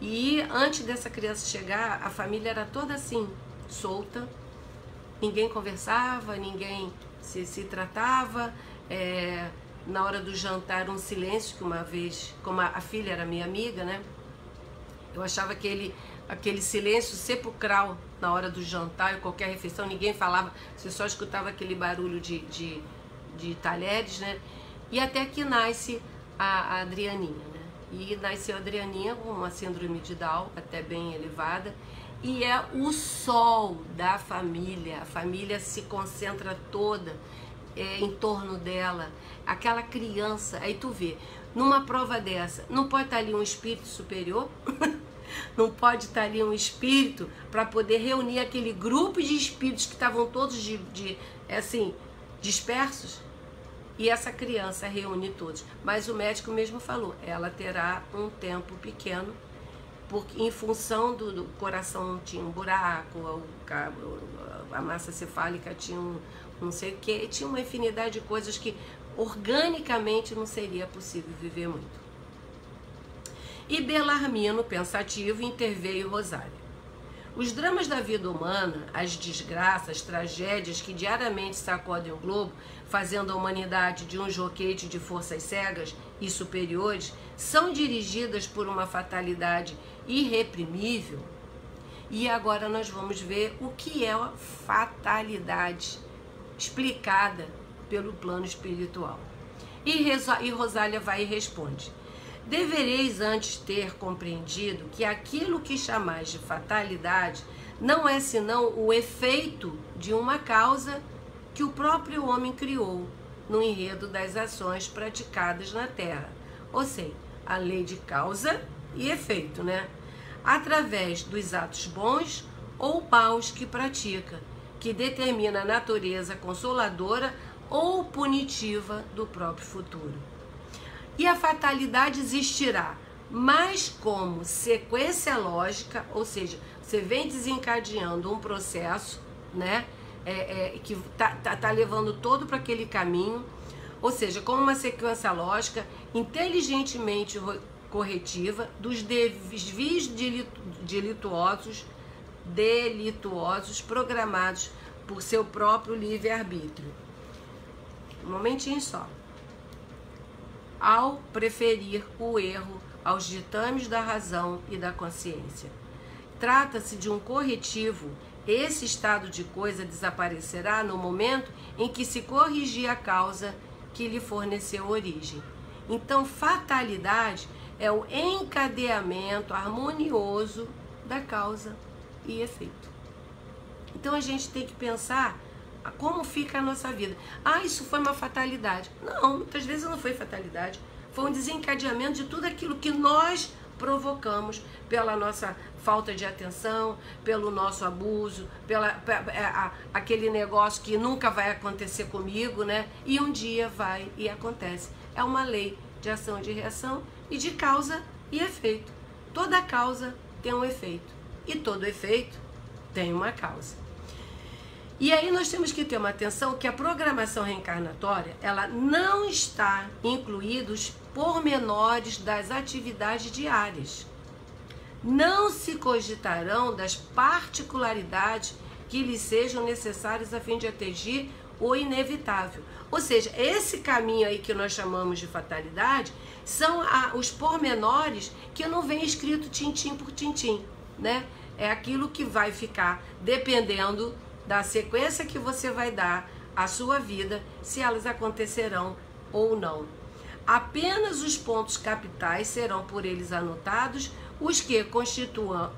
E antes dessa criança chegar, a família era toda assim, solta, ninguém conversava, ninguém se tratava, na hora do jantar um silêncio, que uma vez, como a filha era minha amiga, né? Eu achava aquele silêncio sepulcral na hora do jantar, em qualquer refeição, ninguém falava, você só escutava aquele barulho de talheres, né? E até que nasce a Adrianinha, né? E nasceu a Adrianinha com uma síndrome de Down, até bem elevada, e é o sol da família, a família se concentra toda em torno dela, aquela criança, aí tu vê, numa prova dessa, não pode estar ali um espírito superior? Não pode estar ali um espírito para poder reunir aquele grupo de espíritos que estavam todos assim, dispersos? E essa criança reúne todos. Mas o médico mesmo falou, ela terá um tempo pequeno, porque em função do coração tinha um buraco, a massa cefálica tinha não sei o que, tinha uma infinidade de coisas que organicamente não seria possível viver muito. E Belarmino, pensativo, interveio Rosário. Os dramas da vida humana, as desgraças, as tragédias que diariamente sacodem o globo, fazendo a humanidade de um joquete de forças cegas e superiores, são dirigidas por uma fatalidade irreprimível. E agora nós vamos ver o que é a fatalidade explicada pelo plano espiritual. E Rosália vai e responde: Devereis antes ter compreendido que aquilo que chamais de fatalidade não é senão o efeito de uma causa que o próprio homem criou no enredo das ações praticadas na Terra. Ou seja, a lei de causa e efeito, né? Através dos atos bons ou maus que pratica, que determina a natureza consoladora ou punitiva do próprio futuro. E a fatalidade existirá, mas como sequência lógica, ou seja, você vem desencadeando um processo, né, que tá levando todo para aquele caminho, ou seja, como uma sequência lógica inteligentemente corretiva dos desvios delituosos programados por seu próprio livre-arbítrio. Um momentinho só. Ao preferir o erro aos ditames da razão e da consciência. Trata-se de um corretivo. Esse estado de coisa desaparecerá no momento em que se corrigir a causa que lhe forneceu origem. Então, fatalidade é o encadeamento harmonioso da causa e efeito. Então, a gente tem que pensar como fica a nossa vida. Ah, isso foi uma fatalidade. Não, muitas vezes não foi fatalidade. Foi um desencadeamento de tudo aquilo que nós provocamos pela nossa falta de atenção, pelo nosso abuso, aquele negócio que nunca vai acontecer comigo, né? E um dia vai e acontece. É uma lei de ação e de reação e de causa e efeito. Toda causa tem um efeito e todo efeito tem uma causa. E aí nós temos que ter uma atenção que a programação reencarnatória, ela não está incluída os pormenores das atividades diárias. Não se cogitarão das particularidades que lhes sejam necessárias a fim de atingir o inevitável. Ou seja, esse caminho aí que nós chamamos de fatalidade são os pormenores que não vem escrito tintim por tintim, né? É aquilo que vai ficar dependendo da sequência que você vai dar à sua vida, se elas acontecerão ou não. Apenas os pontos capitais serão por eles anotados, os que constituam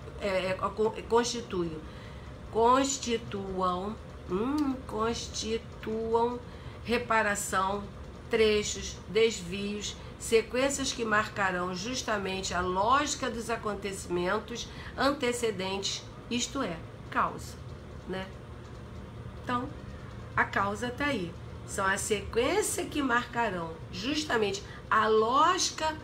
reparação, trechos, desvios, sequências que marcarão justamente a lógica dos acontecimentos antecedentes, isto é, causa, né? Então, a causa está aí. São a sequência que marcarão justamente a lógica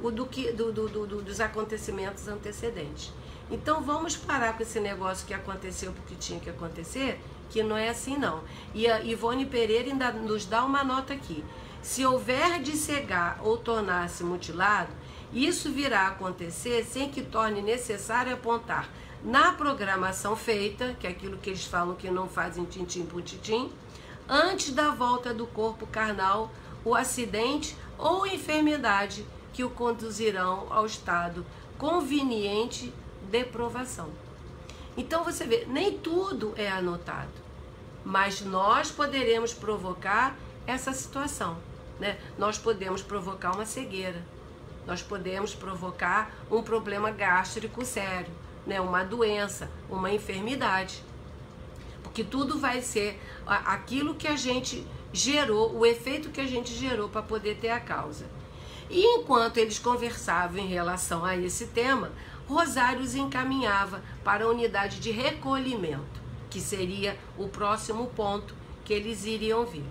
dos acontecimentos antecedentes. Então, vamos parar com esse negócio que aconteceu porque tinha que acontecer, que não é assim não. E a Ivone Pereira ainda nos dá uma nota aqui. Se houver de cegar ou tornar-se mutilado, isso virá a acontecer sem que torne necessário apontar na programação feita, que é aquilo que eles falam que não fazem tintim por tintim, antes da volta do corpo carnal, o acidente ou enfermidade que o conduzirão ao estado conveniente de provação. Então você vê, nem tudo é anotado, mas nós poderemos provocar essa situação, né? Nós podemos provocar uma cegueira, nós podemos provocar um problema gástrico sério, né, uma doença, uma enfermidade, porque tudo vai ser aquilo que a gente gerou, o efeito que a gente gerou para poder ter a causa. E enquanto eles conversavam em relação a esse tema, Rosário os encaminhava para a unidade de recolhimento, que seria o próximo ponto que eles iriam vir.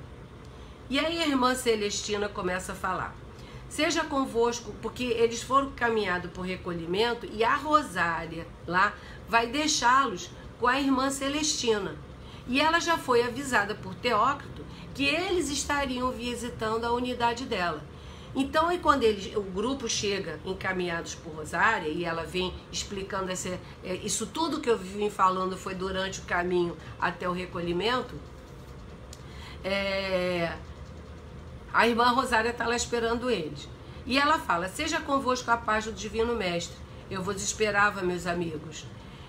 E aí a irmã Celestina começa a falar: seja convosco, porque eles foram caminhados por recolhimento e a Rosária lá vai deixá-los com a irmã Celestina. E ela já foi avisada por Teócrito que eles estariam visitando a unidade dela. Então, quando o grupo chega encaminhados por Rosária e ela vem explicando isso tudo que eu vim falando foi durante o caminho até o recolhimento, a irmã Rosária está lá esperando eles. E ela fala: seja convosco a paz do Divino Mestre. Eu vos esperava, meus amigos.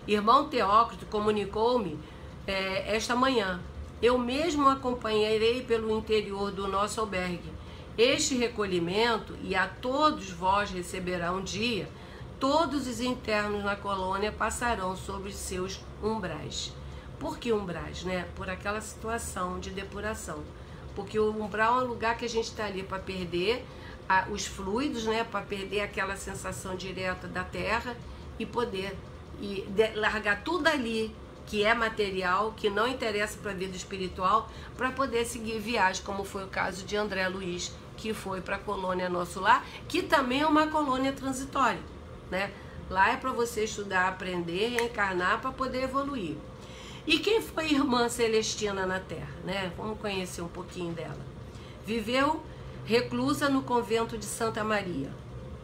Irmão Teócrito comunicou-me esta manhã. Eu mesmo acompanharei pelo interior do nosso albergue. Este recolhimento, e a todos vós receberá um dia, todos os internos na colônia passarão sobre seus umbrais. Por que umbrais, né? Por aquela situação de depuração. Porque o umbral é um lugar que a gente está ali para perder os fluidos, né? Para perder aquela sensação direta da terra e poder largar tudo ali que é material, que não interessa para a vida espiritual, para poder seguir viagem, como foi o caso de André Luiz, que foi para a colônia Nosso Lar, que também é uma colônia transitória, né? Lá é para você estudar, aprender, reencarnar para poder evoluir. E quem foi Irmã Celestina na Terra, né? Vamos conhecer um pouquinho dela. Viveu reclusa no convento de Santa Maria.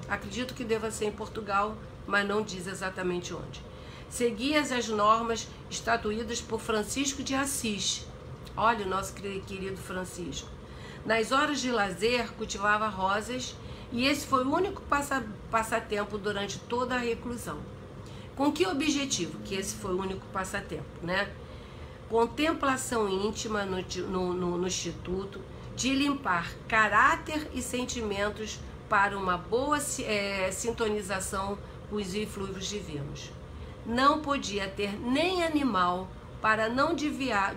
Acredito que deva ser em Portugal, mas não diz exatamente onde. Seguia as normas estatuídas por Francisco de Assis. Olha o nosso querido Francisco. Nas horas de lazer, cultivava rosas e esse foi o único passatempo durante toda a reclusão. Com que objetivo? Que esse foi o único passatempo, né? Contemplação íntima no Instituto, de limpar caráter e sentimentos para uma boa sintonização com os influxos divinos. Não podia ter nem animal para não desviar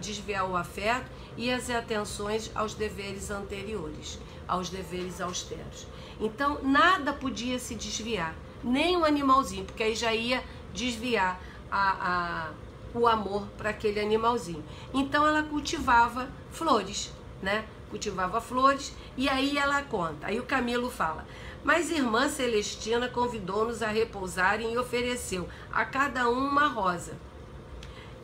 o afeto e as atenções aos deveres anteriores, aos deveres austeros. Então, nada podia se desviar, nem um animalzinho, porque aí já ia desviar o amor para aquele animalzinho. Então, ela cultivava flores, né? Cultivava flores e aí ela conta. Aí o Camilo fala: mas Irmã Celestina convidou-nos a repousarem e ofereceu a cada um uma rosa.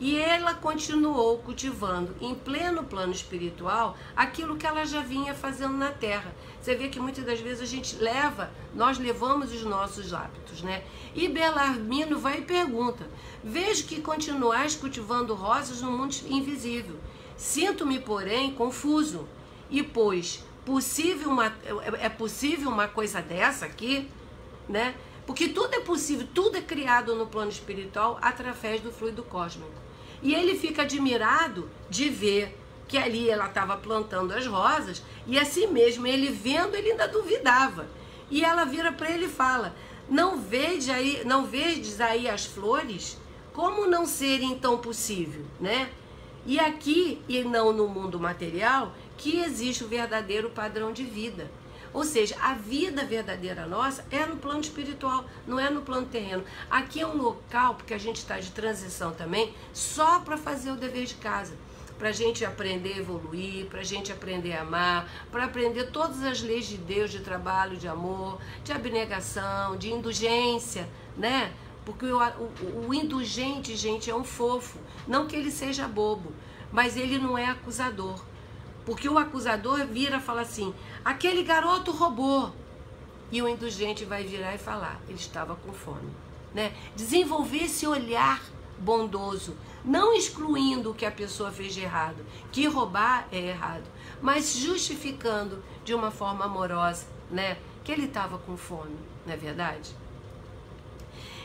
E ela continuou cultivando em pleno plano espiritual aquilo que ela já vinha fazendo na Terra. Você vê que muitas das vezes nós levamos os nossos hábitos, né? E Belarmino vai e pergunta: vejo que continuais cultivando rosas no mundo invisível. Sinto-me, porém, confuso. E pois, é possível uma coisa dessa aqui, né? Porque tudo é possível, tudo é criado no plano espiritual através do fluido cósmico. E ele fica admirado de ver que ali ela estava plantando as rosas e assim mesmo, ele vendo, ele ainda duvidava. E ela vira para ele e fala: não vedes aí as flores? Como não ser então possível, né? E aqui, e não no mundo material, que existe o verdadeiro padrão de vida. Ou seja, a vida verdadeira nossa é no plano espiritual, não é no plano terreno. Aqui é um local, porque a gente está de transição também, só para fazer o dever de casa. Para a gente aprender a evoluir, para a gente aprender a amar, para aprender todas as leis de Deus, de trabalho, de amor, de abnegação, de indulgência, né? Porque o indulgente, gente, é um fofo. Não que ele seja bobo, mas ele não é acusador. Porque o acusador vira e fala assim: aquele garoto roubou. E o indulgente vai virar e falar: ele estava com fome, né? Desenvolver esse olhar bondoso, não excluindo o que a pessoa fez de errado, que roubar é errado, mas justificando de uma forma amorosa, né? Que ele estava com fome, não é verdade?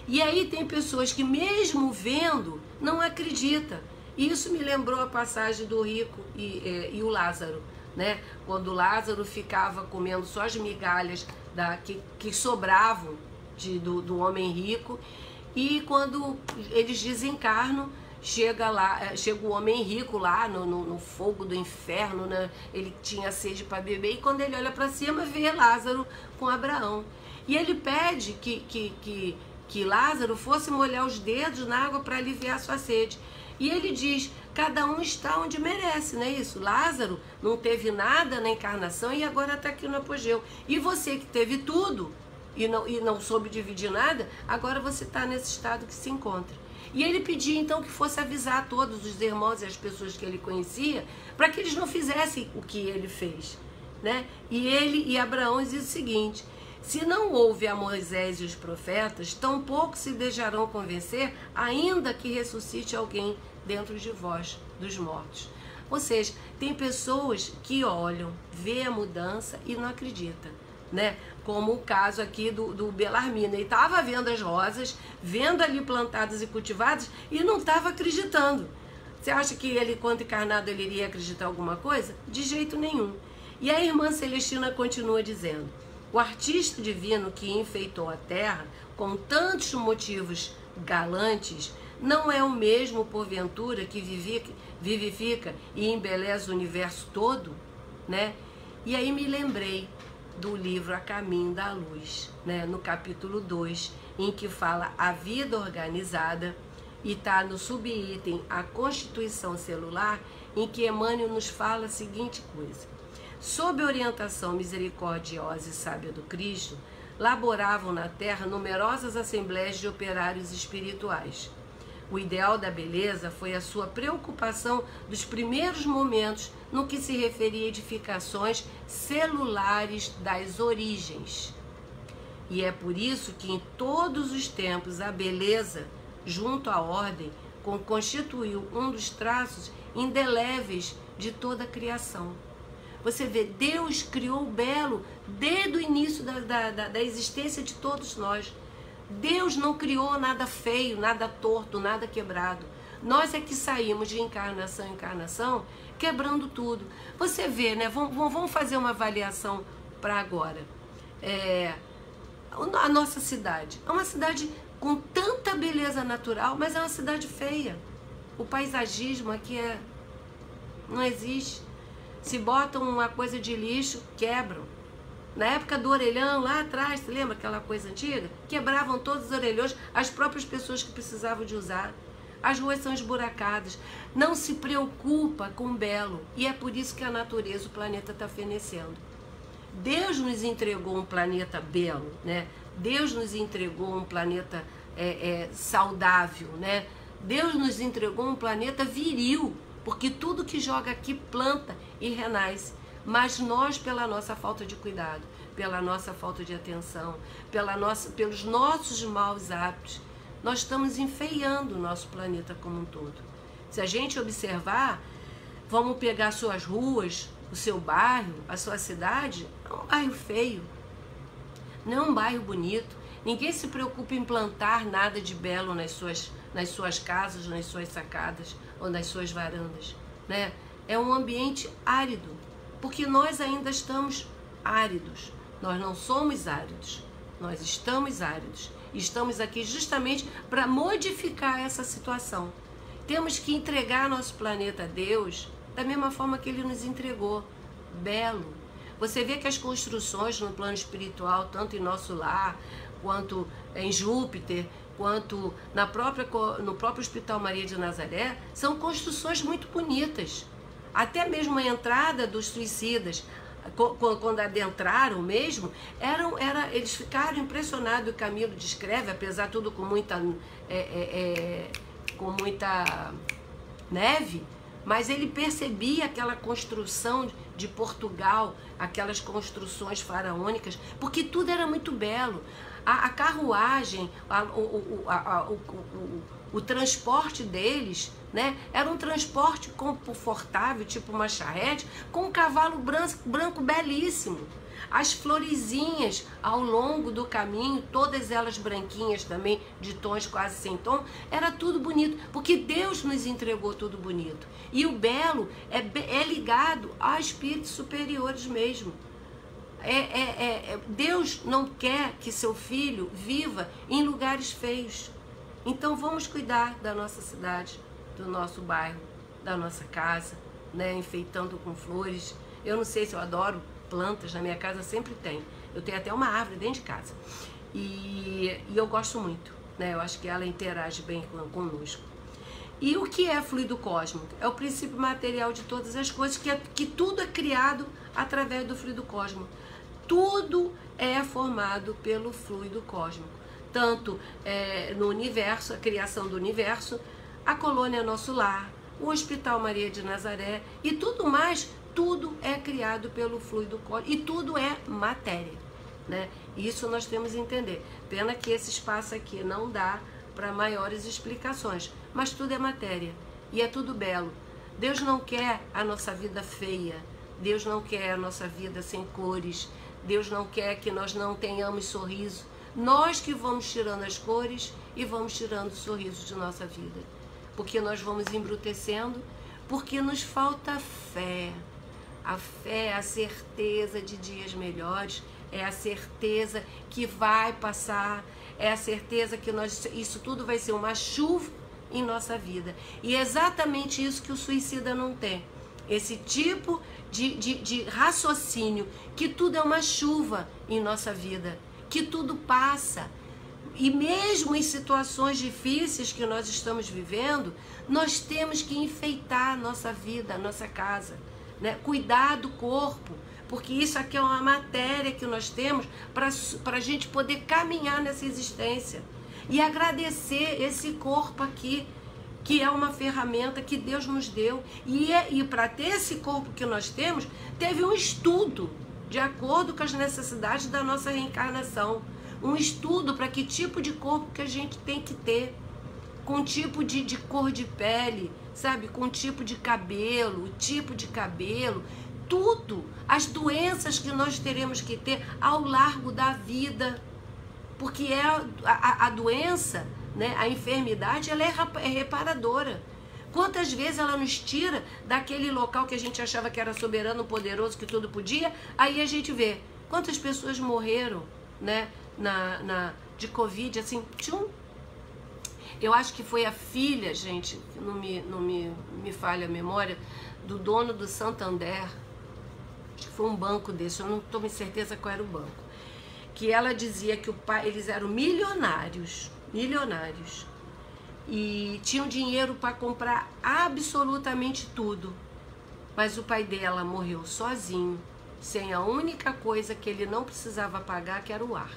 E aí tem pessoas que mesmo vendo, não acreditam. E isso me lembrou a passagem do rico e o Lázaro, né? Quando Lázaro ficava comendo só as migalhas que sobravam do homem rico, e quando eles desencarnam, chega o homem rico lá no fogo do inferno, né? Ele tinha sede para beber, e quando ele olha para cima, vê Lázaro com Abraão. E ele pede que Lázaro fosse molhar os dedos na água para aliviar sua sede. E ele diz: cada um está onde merece, não é isso? Lázaro não teve nada na encarnação e agora está aqui no apogeu. E você que teve tudo e não soube dividir nada, agora você está nesse estado que se encontra. E ele pedia então que fosse avisar a todos os irmãos e as pessoas que ele conhecia, para que eles não fizessem o que ele fez, né? E ele e Abraão diz o seguinte: se não houve a Moisés e os profetas, tampouco se deixarão convencer, ainda que ressuscite alguém dentro de vós, dos mortos. Ou seja, tem pessoas que olham, vê a mudança e não acreditam, né? Como o caso aqui do Belarmino. Ele estava vendo as rosas, vendo ali plantadas e cultivadas e não estava acreditando. Você acha que ele, quando encarnado, ele iria acreditar em alguma coisa? De jeito nenhum. E a irmã Celestina continua dizendo: o artista divino que enfeitou a terra com tantos motivos galantes não é o mesmo, porventura, que vivifica e embeleza o universo todo, né? E aí me lembrei do livro A Caminho da Luz, né? No capítulo 2, em que fala a vida organizada, e está no subitem a constituição celular, em que Emmanuel nos fala a seguinte coisa: sob orientação misericordiosa e sábia do Cristo, laboravam na terra numerosas assembleias de operários espirituais. O ideal da beleza foi a sua preocupação dos primeiros momentos no que se referia a edificações celulares das origens. E é por isso que em todos os tempos a beleza, junto à ordem, constituiu um dos traços indeléveis de toda a criação. Você vê, Deus criou o belo desde o início da existência de todos nós. Deus não criou nada feio, nada torto, nada quebrado. Nós é que saímos de encarnação em encarnação quebrando tudo. Você vê, né? Vamos fazer uma avaliação para agora. A nossa cidade é uma cidade com tanta beleza natural, mas é uma cidade feia. O paisagismo aqui não existe. Se botam uma coisa de lixo, quebram. Na época do orelhão, lá atrás, você lembra aquela coisa antiga? Quebravam todos os orelhões, as próprias pessoas que precisavam de usar. As ruas são esburacadas. Não se preocupa com o belo. E é por isso que a natureza, o planeta está fenecendo. Deus nos entregou um planeta belo, né? Deus nos entregou um planeta saudável, né? Deus nos entregou um planeta viril, porque tudo que joga aqui planta e renasce. Mas nós, pela nossa falta de cuidado, pela nossa falta de atenção, pelos nossos maus hábitos, nós estamos enfeiando o nosso planeta como um todo. Se a gente observar, vamos pegar suas ruas, o seu bairro, a sua cidade, é um bairro feio, não é um bairro bonito. Ninguém se preocupa em plantar nada de belo nas suas casas, nas suas sacadas ou nas suas varandas, né? É um ambiente árido, porque nós ainda estamos áridos. Nós não somos áridos, nós estamos áridos. Estamos aqui justamente para modificar essa situação. Temos que entregar nosso planeta a Deus da mesma forma que Ele nos entregou, belo. Você vê que as construções no plano espiritual, tanto em nosso lar, quanto em Júpiter, quanto no próprio Hospital Maria de Nazaré, são construções muito bonitas. Até mesmo a entrada dos suicidas, quando adentraram mesmo, eles ficaram impressionados. O Camilo descreve, apesar de tudo com muita neve, mas ele percebia aquela construção de Portugal, aquelas construções faraônicas, porque tudo era muito belo. A carruagem, o transporte deles, né, era um transporte confortável, tipo uma charrete, com um cavalo branco belíssimo. As florezinhas ao longo do caminho, todas elas branquinhas também, de tons quase sem tom, era tudo bonito, porque Deus nos entregou tudo bonito. E o belo é ligado a espíritos superiores mesmo. Deus não quer que seu filho viva em lugares feios. Então vamos cuidar da nossa cidade, do nosso bairro, da nossa casa, né, enfeitando com flores. Eu não sei se eu adoro plantas, na minha casa sempre tem. Eu tenho até uma árvore dentro de casa. E eu gosto muito, né? Eu acho que ela interage bem conosco. E o que é fluido cósmico? É o princípio material de todas as coisas, que tudo é criado através do fluido cósmico. Tudo é formado pelo fluido cósmico. Tanto no universo, a criação do universo, a colônia Nosso Lar, o Hospital Maria de Nazaré e tudo mais, tudo é criado pelo fluido cósmico e tudo é matéria, né? Isso nós temos que entender. Pena que esse espaço aqui não dá para maiores explicações, mas tudo é matéria e é tudo belo. Deus não quer a nossa vida feia, Deus não quer a nossa vida sem cores, Deus não quer que nós não tenhamos sorriso. Nós que vamos tirando as cores e vamos tirando o sorriso de nossa vida. Porque nós vamos embrutecendo, porque nos falta fé, A fé é a certeza de dias melhores, é a certeza que vai passar, é a certeza que isso tudo vai ser uma chuva em nossa vida. E é exatamente isso que o suicida não tem. Esse tipo de raciocínio, que tudo é uma chuva em nossa vida, que tudo passa. E mesmo em situações difíceis que nós estamos vivendo, nós temos que enfeitar a nossa vida, a nossa casa, né? Cuidar do corpo, porque isso aqui é uma matéria que nós temos para a gente poder caminhar nessa existência. E agradecer esse corpo aqui, que é uma ferramenta que Deus nos deu. E para ter esse corpo que nós temos, teve um estudo de acordo com as necessidades da nossa reencarnação. Um estudo para que tipo de corpo que a gente tem que ter, com tipo de cor de pele, sabe? Com tipo de cabelo, tipo de cabelo, tudo. As doenças que nós teremos que ter ao largo da vida. Porque a doença, né? A enfermidade, ela é reparadora. Quantas vezes ela nos tira daquele local que a gente achava que era soberano, poderoso, que tudo podia, aí a gente vê quantas pessoas morreram, né? De Covid, assim, tchum. Eu acho que foi a filha, gente, não me falha a memória, do dono do Santander. Acho que foi um banco desse, eu não estou com certeza qual era o banco. Que ela dizia que o pai, eles eram milionários, e tinham dinheiro para comprar absolutamente tudo. Mas o pai dela morreu sozinho, sem a única coisa que ele não precisava pagar, que era o ar.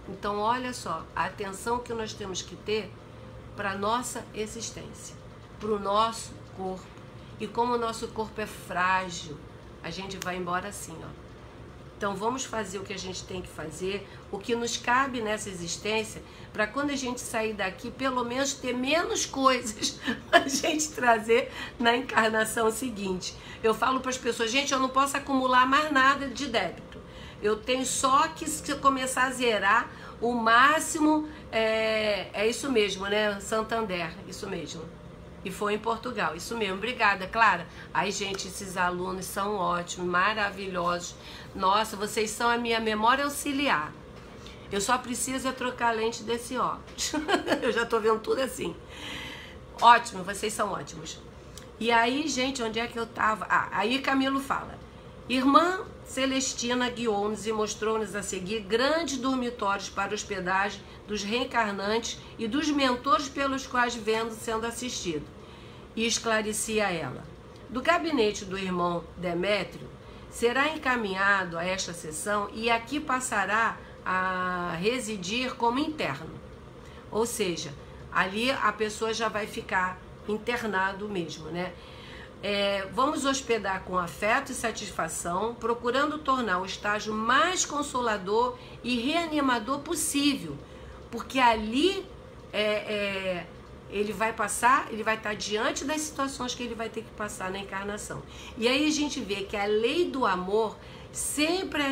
Então, olha só, a atenção que nós temos que ter para a nossa existência, para o nosso corpo. E como o nosso corpo é frágil, a gente vai embora assim, ó. Então, vamos fazer o que a gente tem que fazer, o que nos cabe nessa existência, para quando a gente sair daqui, pelo menos ter menos coisas para a gente trazer na encarnação seguinte. Eu falo para as pessoas, gente, eu não posso acumular mais nada de débito. Eu tenho só que começar a zerar o máximo, é isso mesmo, né? Santander, isso mesmo. E foi em Portugal, isso mesmo. Obrigada, Clara. Ai, gente, esses alunos são ótimos, maravilhosos. Nossa, vocês são a minha memória auxiliar. Eu só preciso trocar a lente desse óculos. Eu já tô vendo tudo assim. Ótimo, vocês são ótimos. E aí, gente, onde é que eu tava? Aí Camilo fala. Irmã Celestina guiou-nos e mostrou-nos a seguir grandes dormitórios para hospedagem dos reencarnantes e dos mentores pelos quais vendo sendo assistido. E esclarecia a ela. Do gabinete do irmão Demétrio, será encaminhado a esta sessão e aqui passará a residir como interno. Ou seja, ali a pessoa já vai ficar internado mesmo, né? Vamos hospedar com afeto e satisfação, procurando tornar o estágio mais consolador e reanimador possível, porque ali ele vai passar, ele vai estar diante das situações que ele vai ter que passar na encarnação. E aí a gente vê que a lei do amor sempre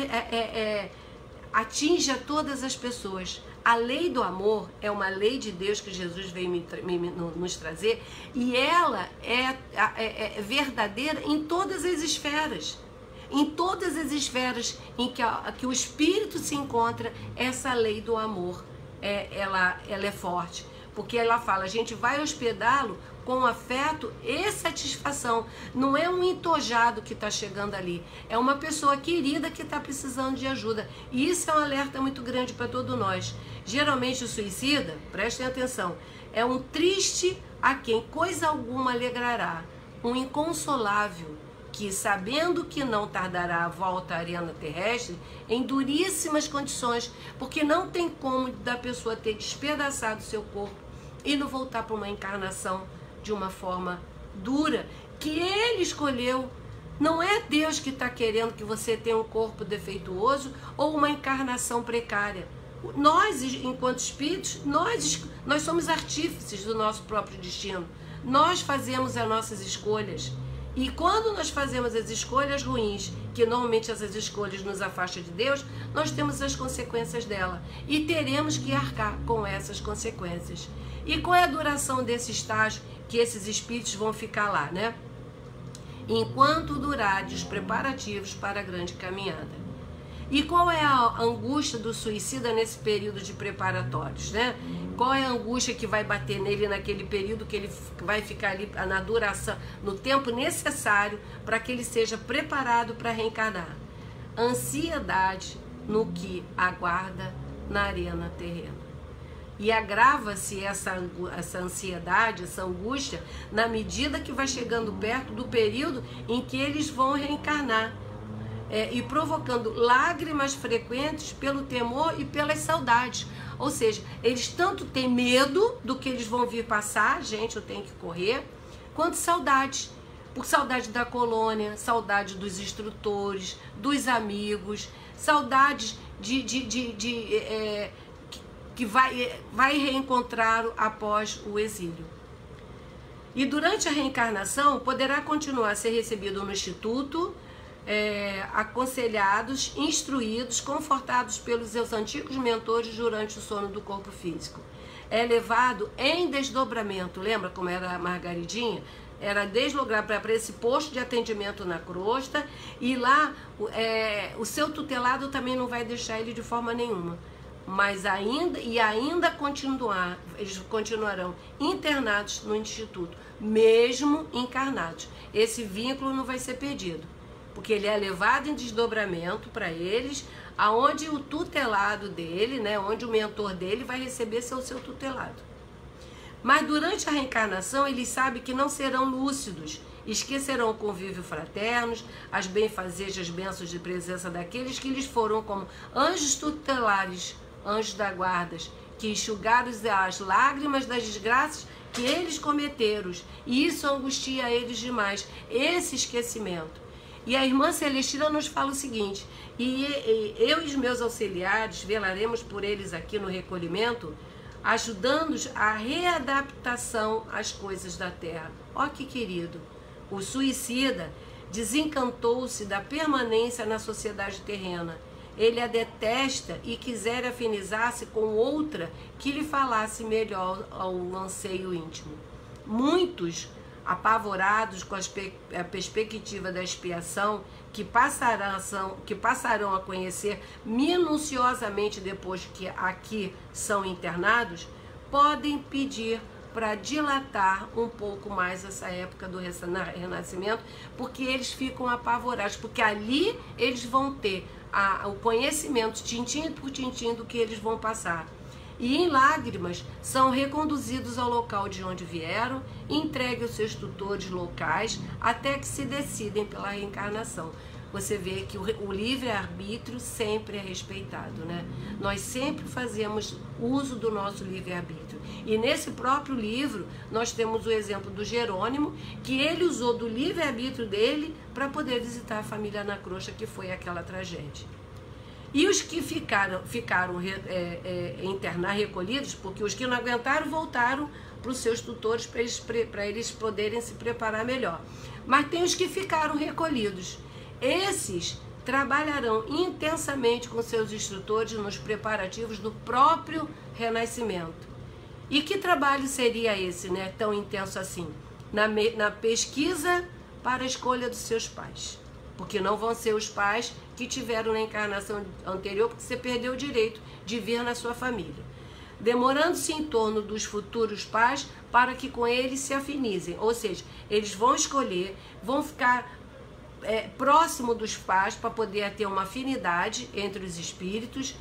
atinge a todas as pessoas. A lei do amor é uma lei de Deus que Jesus veio nos trazer, e ela é verdadeira em todas as esferas. Em todas as esferas em que o Espírito se encontra, essa lei do amor, ela é forte. Porque ela fala, a gente vai hospedá-lo com afeto e satisfação. Não é um entojado que está chegando ali, é uma pessoa querida que está precisando de ajuda. E isso é um alerta muito grande para todos nós. Geralmente o suicida, prestem atenção, é um triste a quem coisa alguma alegrará, um inconsolável que, sabendo que não tardará a volta à arena terrestre, em duríssimas condições, porque não tem como da pessoa ter despedaçado seu corpo e não voltar para uma encarnação de uma forma dura, que ele escolheu. Não é Deus que está querendo que você tenha um corpo defeituoso ou uma encarnação precária. Nós, enquanto espíritos, nós somos artífices do nosso próprio destino. Nós fazemos as nossas escolhas. E quando nós fazemos as escolhas ruins, que normalmente essas escolhas nos afastam de Deus, nós temos as consequências dela. E teremos que arcar com essas consequências. E qual é a duração desse estágio que esses espíritos vão ficar lá, né? enquanto durarem os preparativos para a grande caminhada. E qual é a angústia do suicida nesse período de preparatórios, né? Qual é a angústia que vai bater nele naquele período que ele vai ficar ali na duração, no tempo necessário para que ele seja preparado para reencarnar? Ansiedade no que aguarda na arena terrena. E agrava-se essa ansiedade, essa angústia, na medida que vai chegando perto do período em que eles vão reencarnar. E provocando lágrimas frequentes pelo temor e pelas saudades. Ou seja, eles tanto têm medo do que eles vão vir passar, gente, eu tenho que correr, quanto saudades. Por saudade da colônia, saudade dos instrutores, dos amigos, saudades que vai reencontrá-lo após o exílio. E durante a reencarnação, poderá continuar a ser recebido no instituto, aconselhados, instruídos, confortados pelos seus antigos mentores durante o sono do corpo físico. É levado em desdobramento, lembra como era a Margaridinha? Era deslocar para esse posto de atendimento na crosta, e lá o seu tutelado também não vai deixar ele de forma nenhuma. Mas eles continuarão internados no instituto, mesmo encarnados. Esse vínculo não vai ser perdido, porque ele é levado em desdobramento para eles, aonde o tutelado dele, né, onde o mentor dele vai receber seu tutelado. Mas durante a reencarnação, eles sabem que não serão lúcidos, esquecerão o convívio fraternos, as benfazejas, as bênçãos de presença daqueles que lhes foram como anjos tutelares, anjos da guarda, que enxugaram as lágrimas das desgraças que eles cometeram, e isso angustia eles demais, esse esquecimento. E a irmã Celestina nos fala o seguinte: e eu e os meus auxiliares velaremos por eles aqui no recolhimento, ajudando-os a readaptação às coisas da terra. Ó que querido! O suicida desencantou-se da permanência na sociedade terrena. Ele a detesta e quiser afinizar-se com outra que lhe falasse melhor ao anseio íntimo. Muitos, apavorados com a perspectiva da expiação, que passarão a conhecer minuciosamente depois que aqui são internados, podem pedir para dilatar um pouco mais essa época do renascimento, porque eles ficam apavorados, porque ali eles vão ter o conhecimento, tintim por tintim, do que eles vão passar. E em lágrimas são reconduzidos ao local de onde vieram, entregues aos seus tutores locais, até que se decidem pela reencarnação. Você vê que o livre-arbítrio sempre é respeitado, né? Nós sempre fazemos uso do nosso livre-arbítrio. E nesse próprio livro, nós temos o exemplo do Jerônimo, que ele usou do livre-arbítrio dele para poder visitar a família na crosta, que foi aquela tragédia. E os que ficaram internar recolhidos, porque os que não aguentaram voltaram para os seus tutores para eles poderem se preparar melhor. Mas tem os que ficaram recolhidos. Esses trabalharão intensamente com seus instrutores nos preparativos do próprio renascimento. E que trabalho seria esse, né, tão intenso assim? Na pesquisa para a escolha dos seus pais. Porque não vão ser os pais que tiveram na encarnação anterior, porque você perdeu o direito de vir na sua família. Demorando-se em torno dos futuros pais para que com eles se afinizem. Ou seja, eles vão escolher, vão ficar próximo dos pais para poder ter uma afinidade entre os espíritos,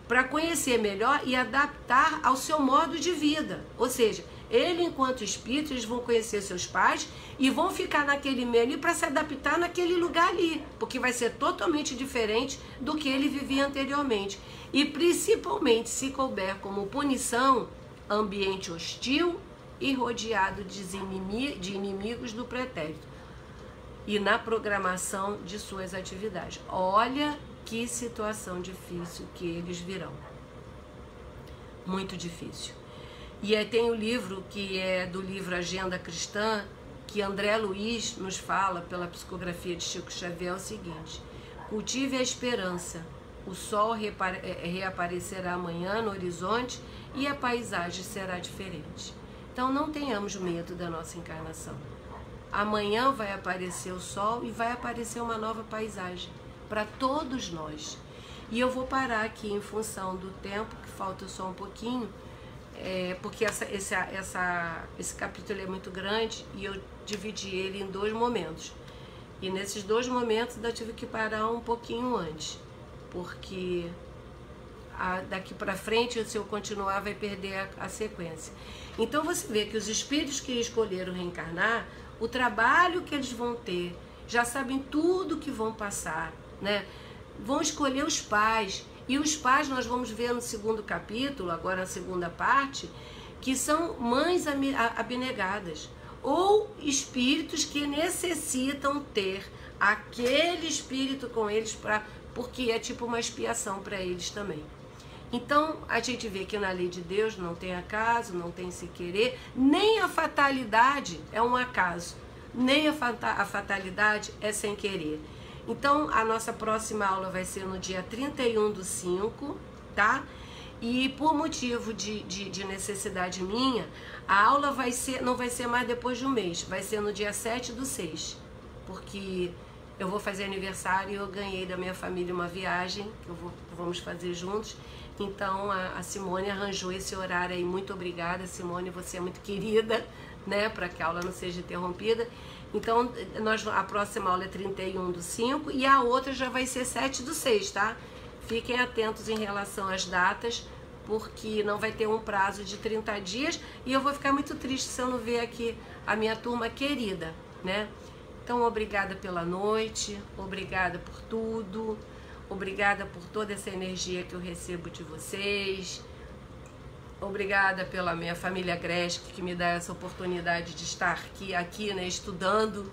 para conhecer melhor e adaptar ao seu modo de vida. Ou seja, ele, enquanto espírito, eles vão conhecer seus pais e vão ficar naquele meio ali para se adaptar naquele lugar ali, porque vai ser totalmente diferente do que ele vivia anteriormente. E principalmente se couber como punição, ambiente hostil e rodeado de inimigos do pretérito e na programação de suas atividades. Olha que situação difícil que eles virão. Muito difícil. E aí tem o livro, que é do livro Agenda Cristã, que André Luiz nos fala, pela psicografia de Chico Xavier, o seguinte: cultive a esperança, o sol reaparecerá amanhã no horizonte e a paisagem será diferente. Então não tenhamos medo da nossa encarnação. Amanhã vai aparecer o sol e vai aparecer uma nova paisagem para todos nós. E eu vou parar aqui em função do tempo, que falta só um pouquinho, porque esse capítulo é muito grande e eu dividi ele em 2 momentos. E nesses 2 momentos eu tive que parar um pouquinho antes, porque daqui para frente, se eu continuar, vai perder a sequência. Então você vê que os espíritos que escolheram reencarnar, o trabalho que eles vão ter, já sabem tudo que vão passar, né? Vão escolher os pais, e os pais nós vamos ver no 2º capítulo, agora na 2ª parte, que são mães abnegadas, ou espíritos que necessitam ter aquele espírito com eles, porque é tipo uma expiação para eles também. Então, a gente vê que na lei de Deus não tem acaso, não tem se querer, nem a fatalidade é um acaso, nem a fatalidade é sem querer. Então, a nossa próxima aula vai ser no dia 31/5, tá? E por motivo de necessidade minha, a aula não vai ser mais depois de um mês, vai ser no dia 7/6, porque eu vou fazer aniversário e eu ganhei da minha família uma viagem, que vamos fazer juntos. Então a Simone arranjou esse horário aí. Muito obrigada, Simone, você é muito querida, né, para que a aula não seja interrompida. Então a próxima aula é 31/5 e a outra já vai ser 7/6, tá? Fiquem atentos em relação às datas, porque não vai ter um prazo de 30 dias e eu vou ficar muito triste se eu não ver aqui a minha turma querida, né? Então, obrigada pela noite, obrigada por tudo, obrigada por toda essa energia que eu recebo de vocês, obrigada pela minha família Gresc, que me dá essa oportunidade de estar aqui, né, estudando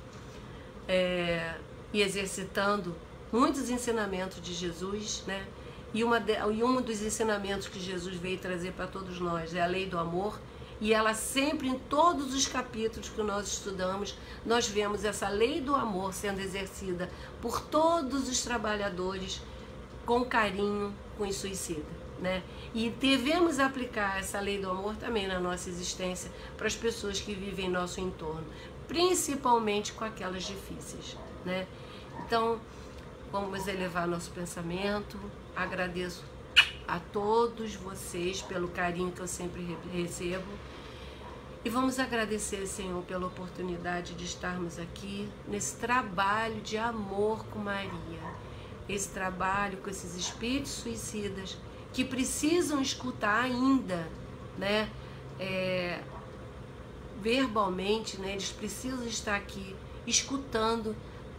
e exercitando muitos ensinamentos de Jesus, né? E um dos ensinamentos que Jesus veio trazer para todos nós é a lei do amor. E ela sempre, em todos os capítulos que nós estudamos, nós vemos essa lei do amor sendo exercida por todos os trabalhadores com carinho com os suicidas, né? E devemos aplicar essa lei do amor também na nossa existência para as pessoas que vivem em nosso entorno, principalmente com aquelas difíceis, né? Então, vamos elevar nosso pensamento. Agradeço a todos vocês pelo carinho que eu sempre recebo. E vamos agradecer, Senhor, pela oportunidade de estarmos aqui nesse trabalho de amor com Maria. Esse trabalho com esses espíritos suicidas que precisam escutar ainda, né? Verbalmente, né? Eles precisam estar aqui escutando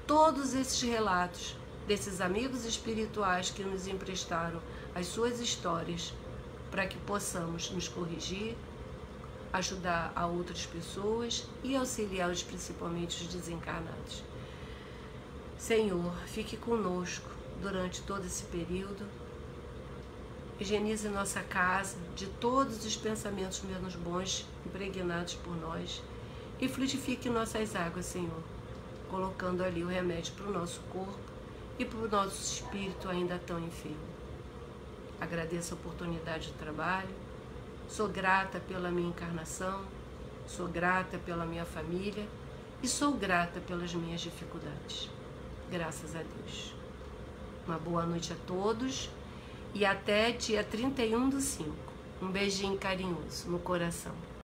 todos esses relatos desses amigos espirituais que nos emprestaram as suas histórias, para que possamos nos corrigir, ajudar a outras pessoas e auxiliá-los, principalmente os desencarnados. Senhor, fique conosco durante todo esse período, higienize nossa casa de todos os pensamentos menos bons impregnados por nós e fluidifique nossas águas, Senhor, colocando ali o remédio para o nosso corpo e para o nosso espírito ainda tão enfermo. Agradeço a oportunidade de trabalho, sou grata pela minha encarnação, sou grata pela minha família e sou grata pelas minhas dificuldades. Graças a Deus. Uma boa noite a todos e até dia 31/5. Um beijinho carinhoso no coração.